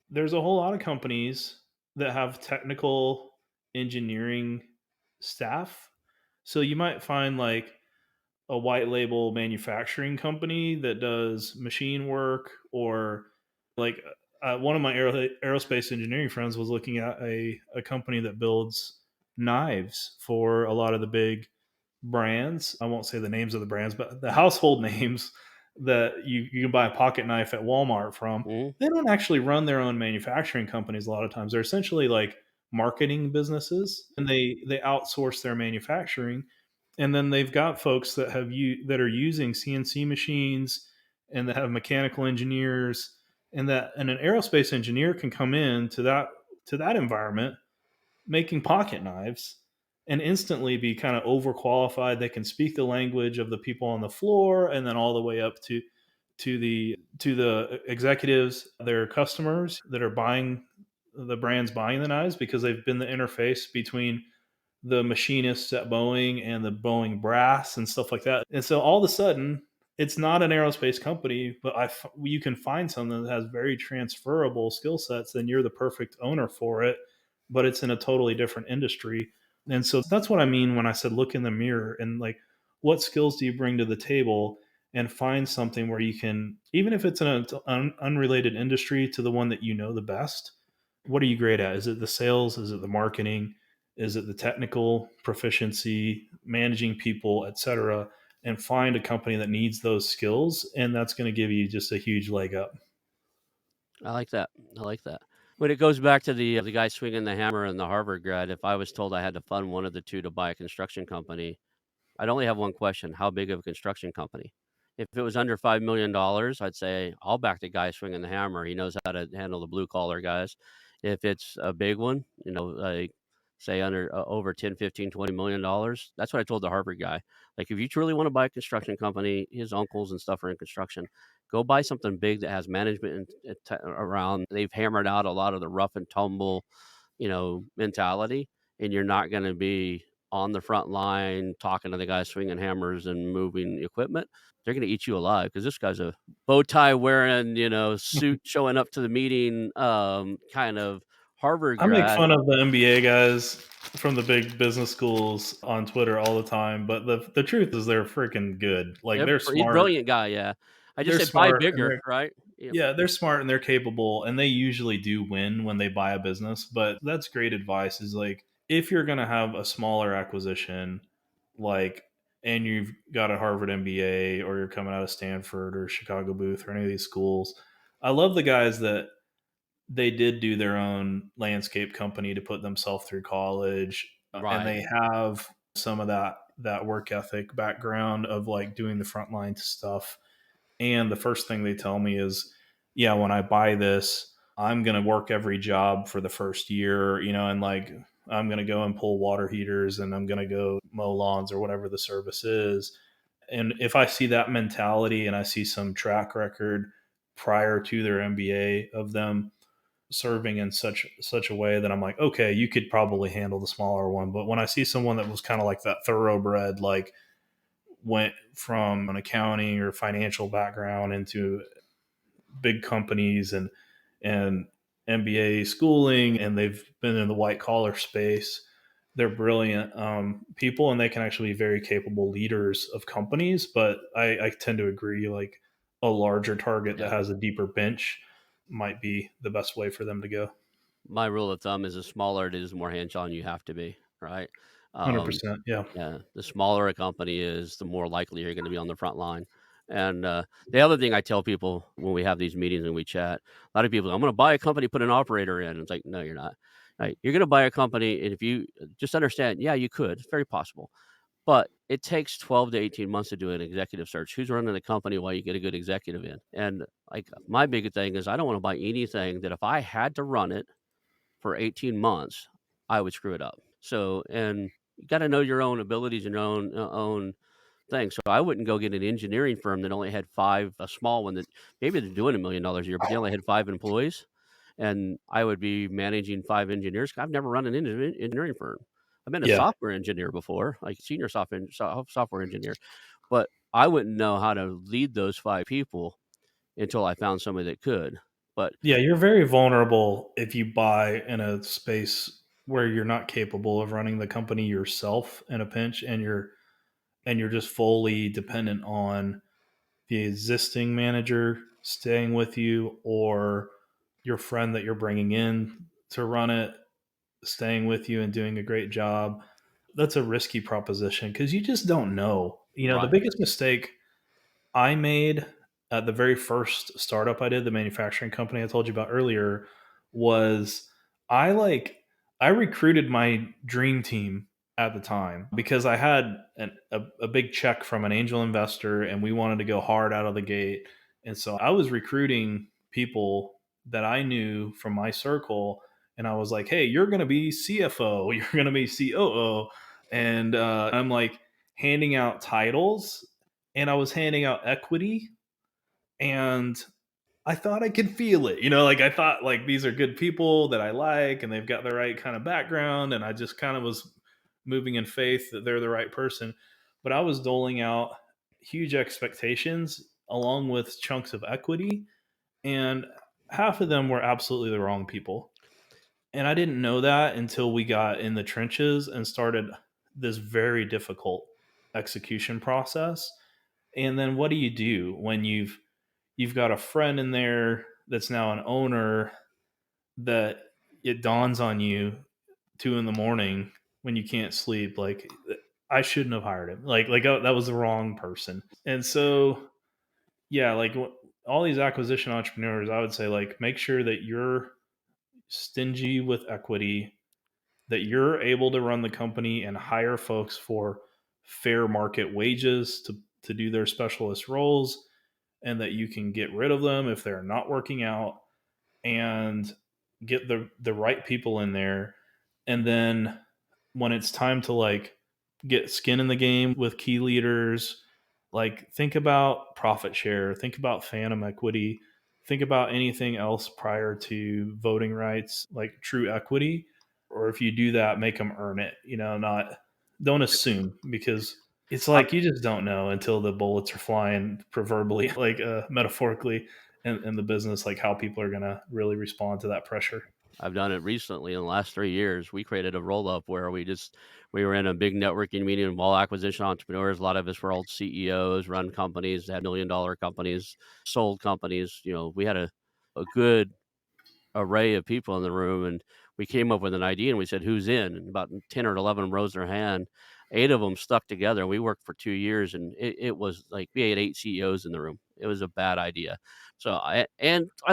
there's a whole lot of companies that have technical engineering staff. So you might find like a white label manufacturing company that does machine work or like one of my aerospace engineering friends was looking at a company that builds knives for a lot of the big brands. I won't say the names of the brands, but the household names that you can buy a pocket knife at Walmart from. Mhm. They don't actually run their own manufacturing companies a lot of times. They're essentially like marketing businesses and they outsource their manufacturing, and then they've got folks that are using CNC machines and that have mechanical engineers, and an aerospace engineer can come in to that environment making pocket knives and instantly be kind of overqualified. They can speak the language of the people on the floor and then all the way up to the executives, their customers that are buying the brands buying the knives because they've been the interface between the machinists at Boeing and the Boeing brass and stuff like that. And so all of a sudden, it's not an aerospace company, but you can find something that has very transferable skill sets. Then you're the perfect owner for it, but it's in a totally different industry. And so that's what I mean when I said look in the mirror and like, what skills do you bring to the table, and find something where you can, even if it's an unrelated industry to the one that you know the best, what are you great at? Is it the sales? Is it the marketing? Is it the technical proficiency, managing people, etc.? And find a company that needs those skills, and that's going to give you just a huge leg up. I like that. I like that. When it goes back to the guy swinging the hammer and the Harvard grad, if I was told I had to fund one of the 2 to buy a construction company, I'd only have one question: how big of a construction company? If it was under $5,000,000, I'd say, "I'll back the guy swinging the hammer. He knows how to handle the blue collar guys." If it's a big one, like, say under over 10, 15, $20,000,000, that's what I told the Harvard guy. Like, if you truly wanna buy a construction company, his uncles and stuff are in construction, go buy something big that has management and around. They've hammered out a lot of the rough and tumble, mentality, and you're not gonna be on the front line talking to the guys swinging hammers and moving equipment. They're gonna eat you alive because this guy's a bow tie wearing, suit showing up to the meeting, kind of Harvard I make grad. fun of the MBA guys from the big business schools on Twitter all the time, but the truth is they're freaking good. Like He's a brilliant guy, yeah. I just they're said buy smart, and bigger, they're right? Yep. yeah, they're smart and they're capable, and they usually do win when they buy a business. But that's great advice. Is like, if you're gonna have a smaller acquisition, like, and you've got a Harvard MBA, or you're coming out of Stanford or Chicago Booth or any of these schools, I love the guys that they did do their own landscape company to put themselves through college, and Right. they have some of that work ethic background of like doing the frontline stuff. And the first thing they tell me is, yeah, when I buy this, I'm going to work every job for the first year, and like, I'm going to go and pull water heaters, and I'm going to go mow lawns or whatever the service is. And if I see that mentality and I see some track record prior to their MBA of them serving in such a way, that I'm like, okay, you could probably handle the smaller one. But when I see someone that was kind of like that thoroughbred, like went from an accounting or financial background into big companies and MBA schooling, and they've been in the white collar space, they're brilliant people, and they can actually be very capable leaders of companies. But I tend to agree, like, a larger target that Yeah. has a deeper bench might be the best way for them to go. My rule of thumb is the smaller it is, the more hands-on you have to be, right? Um 100%. Yeah. Yeah, the smaller a company is, the more likely you're gonna be on the front line. And, the other thing I tell people when we have these meetings and we chat, a lot of people, "I'm gonna buy a company, put an operator in." It's like, "No, you're not." Right? You're gonna buy a company, and if you just understand, yeah, you could, it's very possible, but it takes 12 to 18 months to do an executive search. Who's running the company while you get a good executive in? And, like, my big thing is I don't wanna buy anything that if I had to run it for 18 months, I would screw it up. So, and you gotta know your own abilities and your own thing. So I wouldn't go get an engineering firm that only had 5, a small one that maybe they're doing $1,000,000 a year, but they only had 5 employees, and I would be managing 5 engineers. I've never run an engineering firm. I've been a Yeah. software engineer before, like senior software engineer, but I wouldn't know how to lead those 5 people until I found somebody that could. But Yeah, you're very vulnerable if you buy in a space where you're not capable of running the company yourself in a pinch, and you're just fully dependent on the existing manager staying with you, or your friend that you're bringing in to run it staying with you and doing a great job. That's a risky proposition because you just don't know. The right, biggest mistake I made at the very first startup I did, the manufacturing company I told you about earlier, was I like I recruited my dream team at the time because I had a big check from an angel investor, and we wanted to go hard out of the gate. And so I was recruiting people that I knew from my circle, and I was like, "Hey, you're going to be CFO, you're going to be COO," and I'm like handing out titles, and I was handing out equity, and I thought I could feel it. Like, I thought, like, these are good people that I like, and they've got the right kind of background, and I just kind of was moving in faith that they're the right person. But I was doling out huge expectations along with chunks of equity, and half of them were absolutely the wrong people. And I didn't know that until we got in the trenches and started this very difficult execution process. And then what do you do when you've got a friend in there that's now an owner, that it dawns on you 2 in the morning when you can't sleep, like, I shouldn't have hired him. Like, oh, that was the wrong person. And so, yeah, like all these acquisition entrepreneurs, I would say, like, make sure that you're stingy with equity, that you're able to run the company and hire folks for fair market wages to do their specialist roles, and that you can get rid of them if they're not working out, and get the right people in there. And then when it's time to, like, get skin in the game with key leaders, like, think about profit share, think about phantom equity, think about anything else prior to voting rights, like true equity. Or if you do that, make them earn it, not, don't assume, because it's I've, like you just don't know until the bullets are flying, proverbially, like, metaphorically, in the business, like how people are going to really respond to that pressure. I've done it recently in the last 3 years. We created a roll up where we were in a big networking meeting of all acquisition entrepreneurs. A lot of us were old CEOs, run companies, had $1 million companies, sold companies. We had a good array of people in the room, and we came up with an idea, and we said, "Who's in?" And about 10 or 11 rose their hand. 8 of them stuck together. We worked for 2 years, and it was like we had 8 CEOs in the room. It was a bad idea. I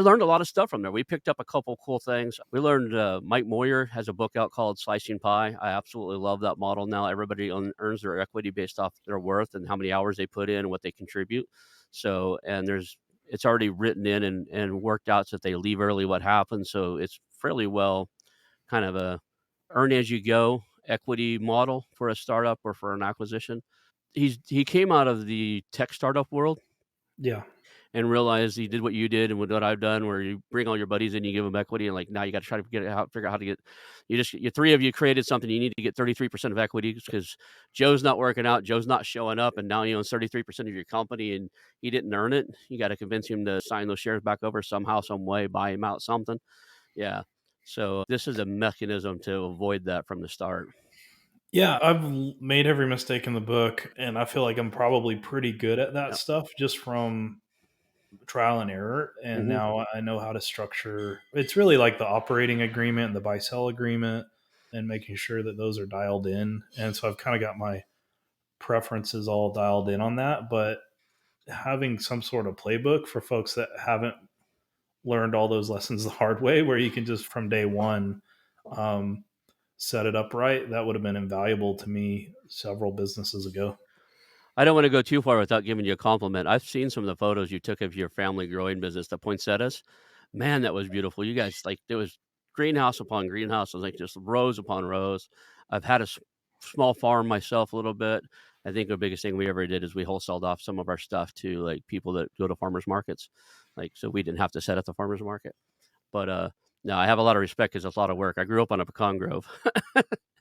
learned a lot of stuff from there. We picked up a couple cool things. We learned Mike Moyer has a book out called Slicing Pie. I absolutely love that model. Now everybody earns their equity based off their worth and how many hours they put in and what they contribute. So, and it's already written in and worked out so that they leave early what happens. So it's fairly well kind of a earn as you go equity model for a startup or for an acquisition. He came out of the tech startup world Yeah. and realized he did what you did and what I've done, where you bring all your buddies in, you give them equity, and like now you got to try to figure out how to get. You 3 of you created something. You need to get 33% of equity because Joe's not working out, Joe's not showing up, and now he owns 33% of your company, and he didn't earn it. You got to convince him to sign those shares back over somehow, some way, buy him out something. Yeah. So this is a mechanism to avoid that from the start. Yeah, I've made every mistake in the book, and I feel like I'm probably pretty good at that Yeah. stuff just from trial and error. And Hmm. now I know how to structure. It's really like the operating agreement, the buy sell agreement, and making sure that those are dialed in. And so I've kind of got my preferences all dialed in on that. But having some sort of playbook for folks that haven't learned all those lessons the hard way, where you can just from day one, um, set it up right, that would have been invaluable to me several businesses ago. I don't want to go too far without giving you a compliment. I've seen some of the photos you took of your family growing business, the poinsettias. Man, that was beautiful. You guys, like, there was greenhouse upon greenhouse. It was like just rows upon rows. I've had a small farm myself a little bit. I think the biggest thing we ever did is we wholesaled off some of our stuff to like people that go to farmers markets, like so we didn't have to set at the farmers market. But no, I have a lot of respect because it's a lot of work. I grew up on a pecan grove.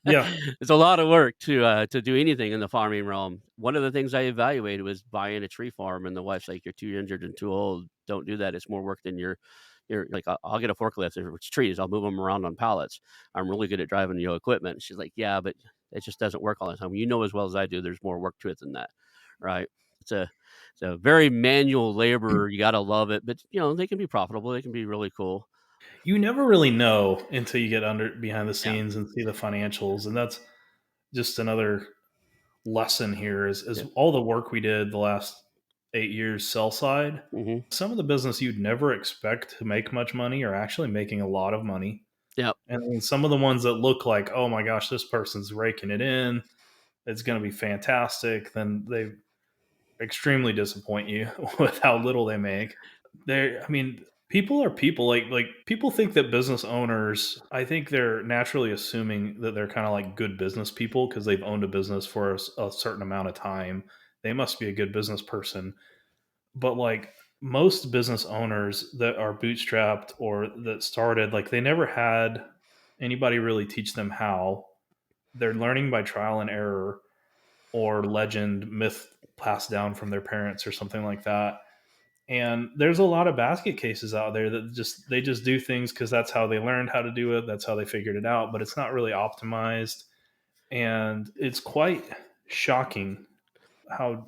Yeah. It's a lot of work to do anything in the farming realm. One of the things I evaluated was buying a tree farm, and the wife's like, "You're too injured and too old. Don't do that. It's more work than you're like, I'll get a forklift if it's trees. I'll move them around on pallets. I'm really good at driving equipment." She's like, "Yeah, but it just doesn't work all the time. You know as well as I do. There's more work to it than that, right?" It's a it's a very manual labor. You got to love it, but they can be profitable. They can be really cool. You never really know until you get under behind the Yeah, scenes and see the financials. And that's just another lesson here, is yeah. all the work we did the last 8 years sell side. Hmm. Some of the business you'd never expect to make much money are actually making a lot of money. Yep. And then some of the ones that look like, oh my gosh, this person's raking it in, it's going to be fantastic, then they extremely disappoint you with how little they make. I mean, people are people. Like people think that business owners, I think they're naturally assuming that they're kind of like good business people because they've owned a business for a certain amount of time. They must be a good business person. But like most business owners that are bootstrapped or that started, like they never had anybody really teach them how. They're learning by trial and error or legend, myth passed down from their parents or something like that. And there's a lot of basket cases out there that just do things because that's how they learned how to do it. That's how they figured it out, but it's not really optimized. And it's quite shocking how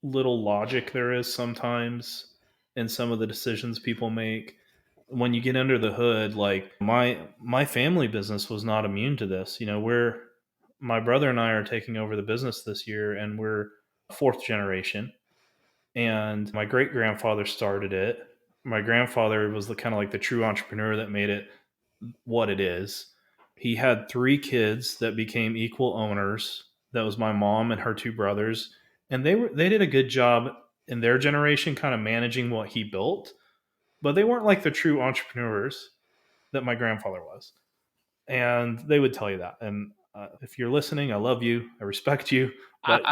little logic there is sometimes in some of the decisions people make. When you get under the hood, like my family business was not immune to this. We're my brother and I are taking over the business this year, and we're fourth generation. And my great grandfather started it. My grandfather was the kind of like the true entrepreneur that made it what it is. He had three kids that became equal owners. That was my mom and her two brothers, and they did a good job in their generation, kind of managing what he built. But they weren't like the true entrepreneurs that my grandfather was, and they would tell you that. And if you're listening, I love you, I respect you, but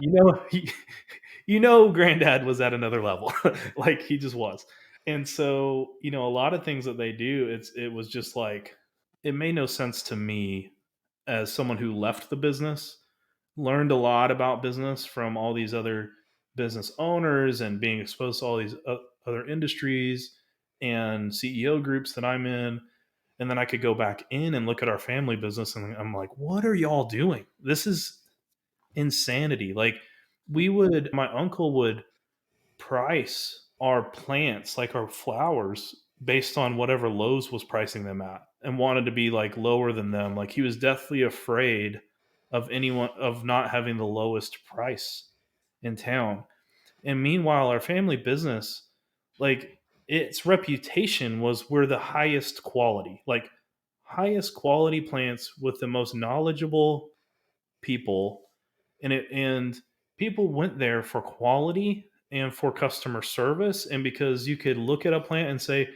granddad was at another level. Like he just was. And so, a lot of things that they do, it was just like, it made no sense to me as someone who left the business, learned a lot about business from all these other business owners and being exposed to all these other industries and CEO groups that I'm in. And then I could go back in and look at our family business, and I'm like, what are y'all doing? This is insanity. Like, my uncle would price our plants, like our flowers, based on whatever Lowe's was pricing them at, and wanted to be like lower than them. Like, he was deathly afraid of not having the lowest price in town. And meanwhile, our family business, like, its reputation was we're the highest quality, like highest quality plants with the most knowledgeable people. And people went there for quality and for customer service, and because you could look at a plant and say,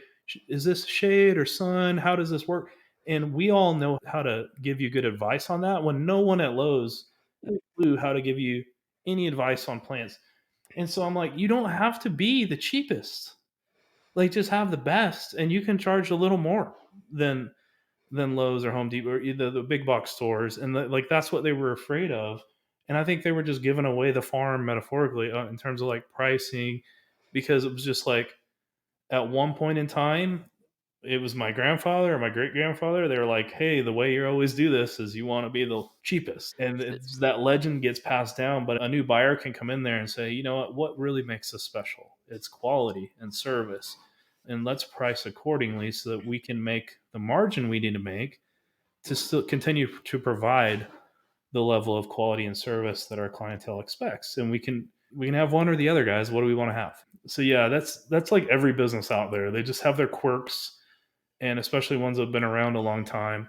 is this shade or sun, how does this work? And we all know how to give you good advice on that, when no one at Lowe's had a clue how to give you any advice on plants. And so I'm like, you don't have to be the cheapest, like just have the best, and you can charge a little more than Lowe's or Home Depot or the big box stores. And like that's what they were afraid of. And I think they were just giving away the farm metaphorically, in terms of like pricing, because it was just like, at one point in time, it was my grandfather or my great grandfather. They were like, hey, the way you always do this is you want to be the cheapest. And that legend gets passed down, but a new buyer can come in there and say, you know what really makes us special? It's quality and service. And let's price accordingly so that we can make the margin we need to make to still continue to provide the level of quality and service that our clientele expects. And we can have one or the other, guys. What do we want to have? So yeah, that's like every business out there. They just have their quirks, and especially ones that have been around a long time.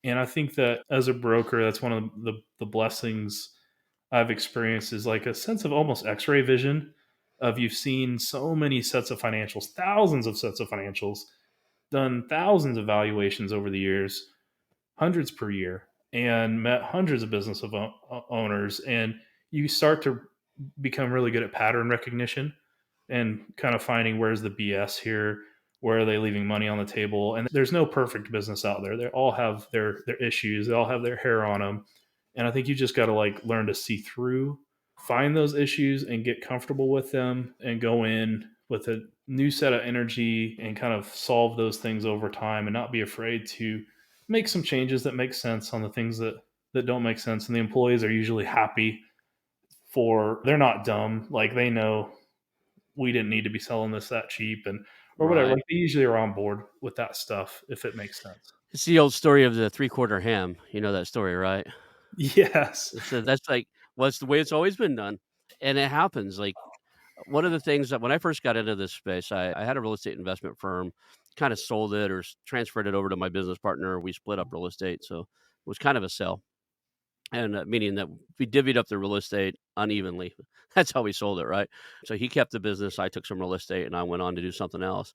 And I think that as a broker, that's one of the blessings I've experienced, is like a sense of almost X-ray vision of, you've seen so many sets of financials, thousands of sets of financials, done thousands of valuations over the years, hundreds per year, and met hundreds of business owners. And you start to become really good at pattern recognition and kind of finding, where's the BS here, where are they leaving money on the table. And there's no perfect business out there. They all have their issues, they all have their hair on them. And I think you just got to like learn to see through, find those issues and get comfortable with them, and go in with a new set of energy and kind of solve those things over time, and not be afraid to make some changes that make sense on the things that don't make sense. And the employees are usually happy, for they're not dumb, like they know we didn't need to be selling this that cheap, and or whatever. Right. Like, they usually are on board with that stuff if it makes sense. It's the old story of the three-quarter ham. You know that story, right? Yes. So that's like, well, it's the way it's always been done, and it happens. Like, one of the things that when I first got into this space, I had a real estate investment firm, kind of sold it or transferred it over to my business partner. We split up real estate, so it was kind of a sell, and meaning that we divvied up the real estate unevenly. That's how we sold it, right? So he kept the business, I took some real estate, and I went on to do something else.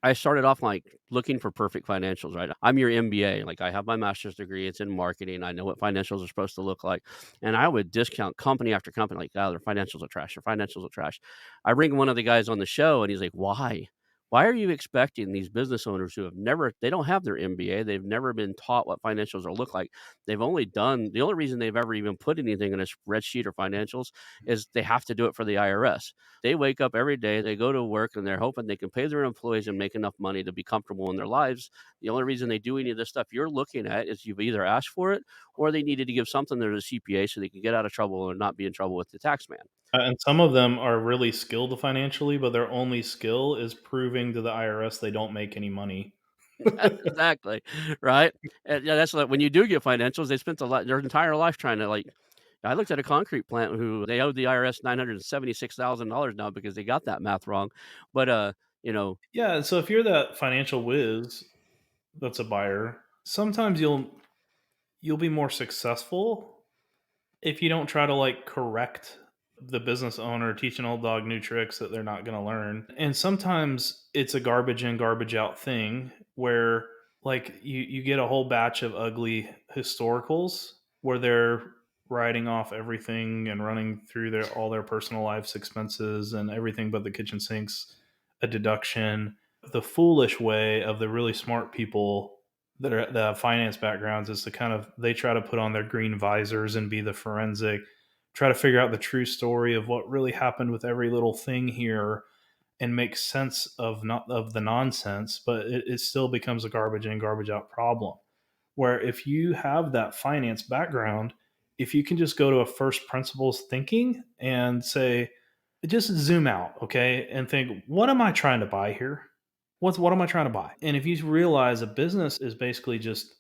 I started off like looking for perfect financials, right? I'm your MBA. Like, I have my master's degree. It's in marketing. I know what financials are supposed to look like. And I would discount company after company, like, oh, their financials are trash. Their financials are trash. I bring one of the guys on the show and he's like, why? Why are you expecting these business owners who have never they don't have their MBA, they've never been taught what financials are look like. They've only done the only reason they've ever even put anything in a spreadsheet or financials is they have to do it for the IRS. They wake up every day, they go to work, and they're hoping they can pay their employees and make enough money to be comfortable in their lives. The only reason they do any of this stuff you're looking at is you've either asked for it or they needed to give something to the CPA so they could get out of trouble or not be in trouble with the tax man. And some of them are really skilled financially, but their only skill is proving to the IRS they don't make any money. Exactly, right? And, yeah, that's like when you do get financials, they spent a lot their entire life trying to, like I looked at a concrete plant who they owed the IRS $976,000 now because they got that math wrong, but, you know Yeah, so if you're that financial whiz that's a buyer, sometimes you'll be more successful if you don't try to like correct the business owner, teach an old dog new tricks that they're not going to learn. And sometimes it's a garbage in, garbage out thing where like you get a whole batch of ugly historicals where they're writing off everything and running through all their personal life's expenses and everything but the kitchen sinks a deduction. The foolish way of the really smart people that have finance backgrounds is to kind of they try to put on their green visors and be the forensic, try to figure out the true story of what really happened with every little thing here and make sense of not of the nonsense, but it still becomes a garbage in, garbage out problem. Where if you have that finance background, if you can just go to a first principles thinking and say, just zoom out, okay, and think, what am I trying to buy here? What am I trying to buy? And if you realize a business is basically just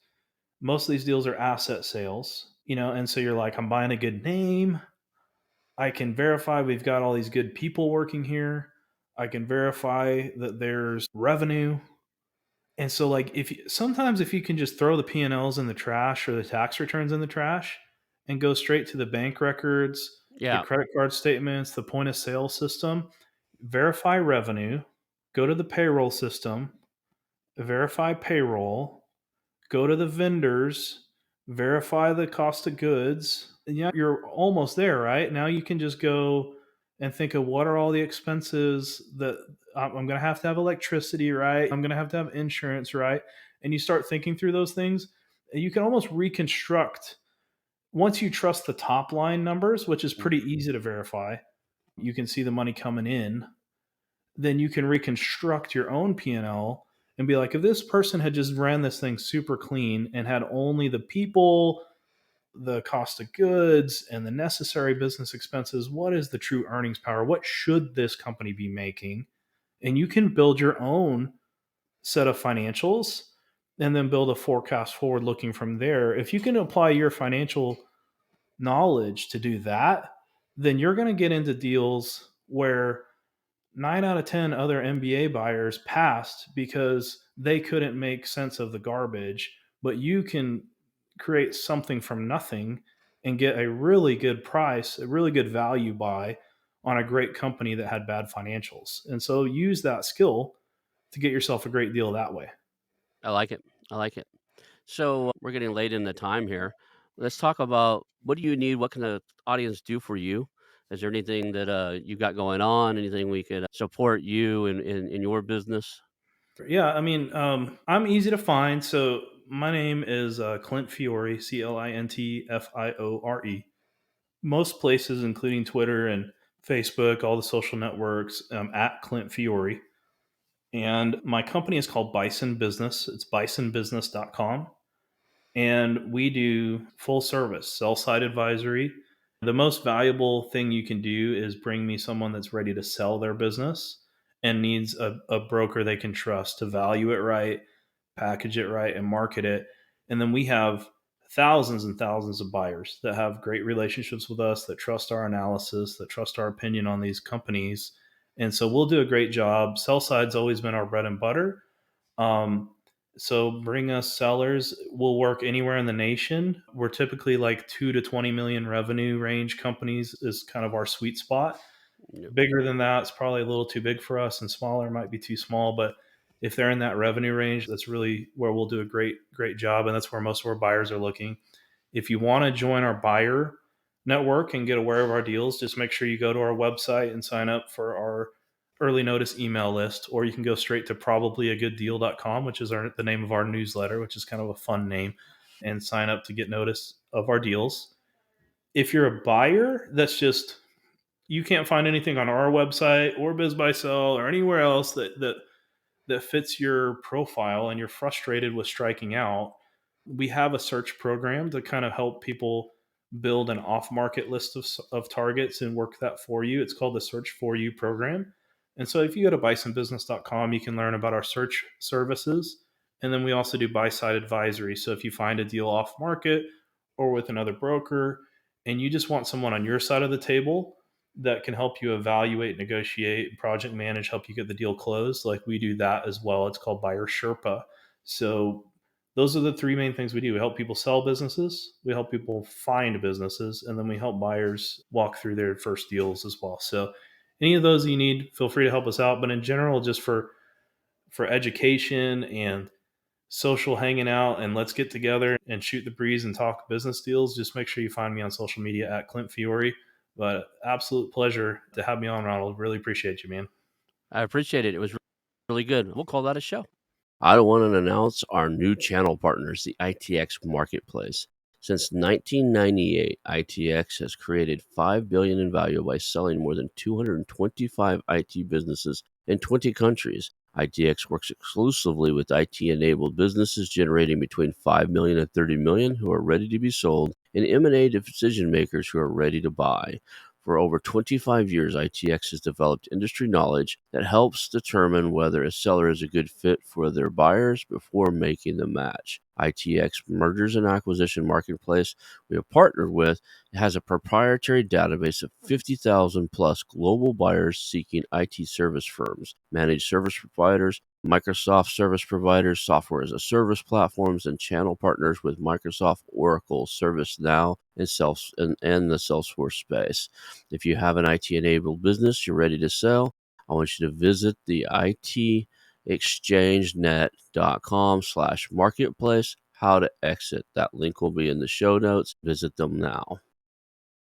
most of these deals are asset sales, and so you're like, I'm buying a good name. I can verify we've got all these good people working here. I can verify that there's revenue. And so like sometimes if you can just throw the P&Ls in the trash or the tax returns in the trash and go straight to the bank records, the Yeah, credit card statements, the point of sale system, verify revenue, go to the payroll system, verify payroll, go to the vendors, verify the cost of goods. And yeah, you're almost there, right? Now you can just go and think of what are all the expenses that I'm going to have electricity, right? I'm going to have insurance, right? And you start thinking through those things. And you can almost reconstruct once you trust the top line numbers, which is pretty easy to verify. You can see the money coming in, then you can reconstruct your own P&L and be like, if this person had just ran this thing super clean and had only the people, the cost of goods, and the necessary business expenses, what is the true earnings power? What should this company be making? And you can build your own set of financials and then build a forecast forward looking from there. If you can apply your financial knowledge to do that, then you're going to get into deals where 9 out of 10 other MBA buyers passed because they couldn't make sense of the garbage, but you can create something from nothing and get a really good price, a really good value buy on a great company that had bad financials. And so use that skill to get yourself a great deal that way. I like it. I like it. So, we're getting late in the time here. Let's talk about what do you need? What can the audience do for you? Is there anything that you got going on? Anything we could support you in your business? Yeah, I mean, I'm easy to find. So my name is Clint Fiore, CLINTFIORE. Most places, including Twitter and Facebook, all the social networks, at Clint Fiore. And my company is called Bison Business. It's bisonbusiness.com. And we do full service, sell side advisory. The most valuable thing you can do is bring me someone that's ready to sell their business and needs a broker they can trust to value it right, package it right, and market it. And then we have thousands and thousands of buyers that have great relationships with us, that trust our analysis, that trust our opinion on these companies. And so we'll do a great job. Sell side's always been our bread and butter. Um, so bring us sellers. We'll work anywhere in the nation. We're typically like 2 to 20 million revenue range companies is kind of our sweet spot. Yep. Bigger than that, it's probably a little too big for us, and smaller might be too small. But if they're in that revenue range, that's really where we'll do a great job, and that's where most of our buyers are looking. If you want to join our buyer network and get aware of our deals, just make sure you go to our website and sign up for our early notice email list, or you can go straight to probablyagooddeal.com, which is the name of our newsletter, which is kind of a fun name, and sign up to get notice of our deals. If you're a buyer, that's just, you can't find anything on our website or BizBuySell or anywhere else that fits your profile and you're frustrated with striking out, we have a search program to kind of help people build an off market list of targets and work that for you. It's called the Search For You program. And so if you go to bisonbusiness.com, you can learn about our search services. And then we also do buy side advisory. So if you find a deal off market or with another broker and you just want someone on your side of the table that can help you evaluate, negotiate, project manage, help you get the deal closed. Like we do that as well. It's called Buyer Sherpa. So those are the three main things we do. We help people sell businesses, we help people find businesses, and then we help buyers walk through their first deals as well. So any of those you need, feel free to help us out. But in general, just for education and social hanging out and let's get together and shoot the breeze and talk business deals, just make sure you find me on social media at Clint Fiore. But absolute pleasure to have me on, Ronald. Really appreciate you, man. I appreciate it. It was really good. We'll call that a show. I want to announce our new channel partners, the ITX Marketplace. Since 1998, ITX has created $5 billion in value by selling more than 225 IT businesses in 20 countries. ITX works exclusively with IT-enabled businesses generating between $5 million and $30 million who are ready to be sold, and M&A decision makers who are ready to buy. For over 25 years, ITX has developed industry knowledge that helps determine whether a seller is a good fit for their buyers before making the match. ITX Mergers and Acquisition Marketplace we have partnered with has a proprietary database of 50,000 plus global buyers seeking IT service firms, managed service providers, Microsoft service providers, software as a service platforms, and channel partners with Microsoft, Oracle, ServiceNow, and the Salesforce space. If you have an IT-enabled business you're ready to sell, I want you to visit the itexchangenet.com/marketplace. How to exit. That link will be in the show notes. Visit them now.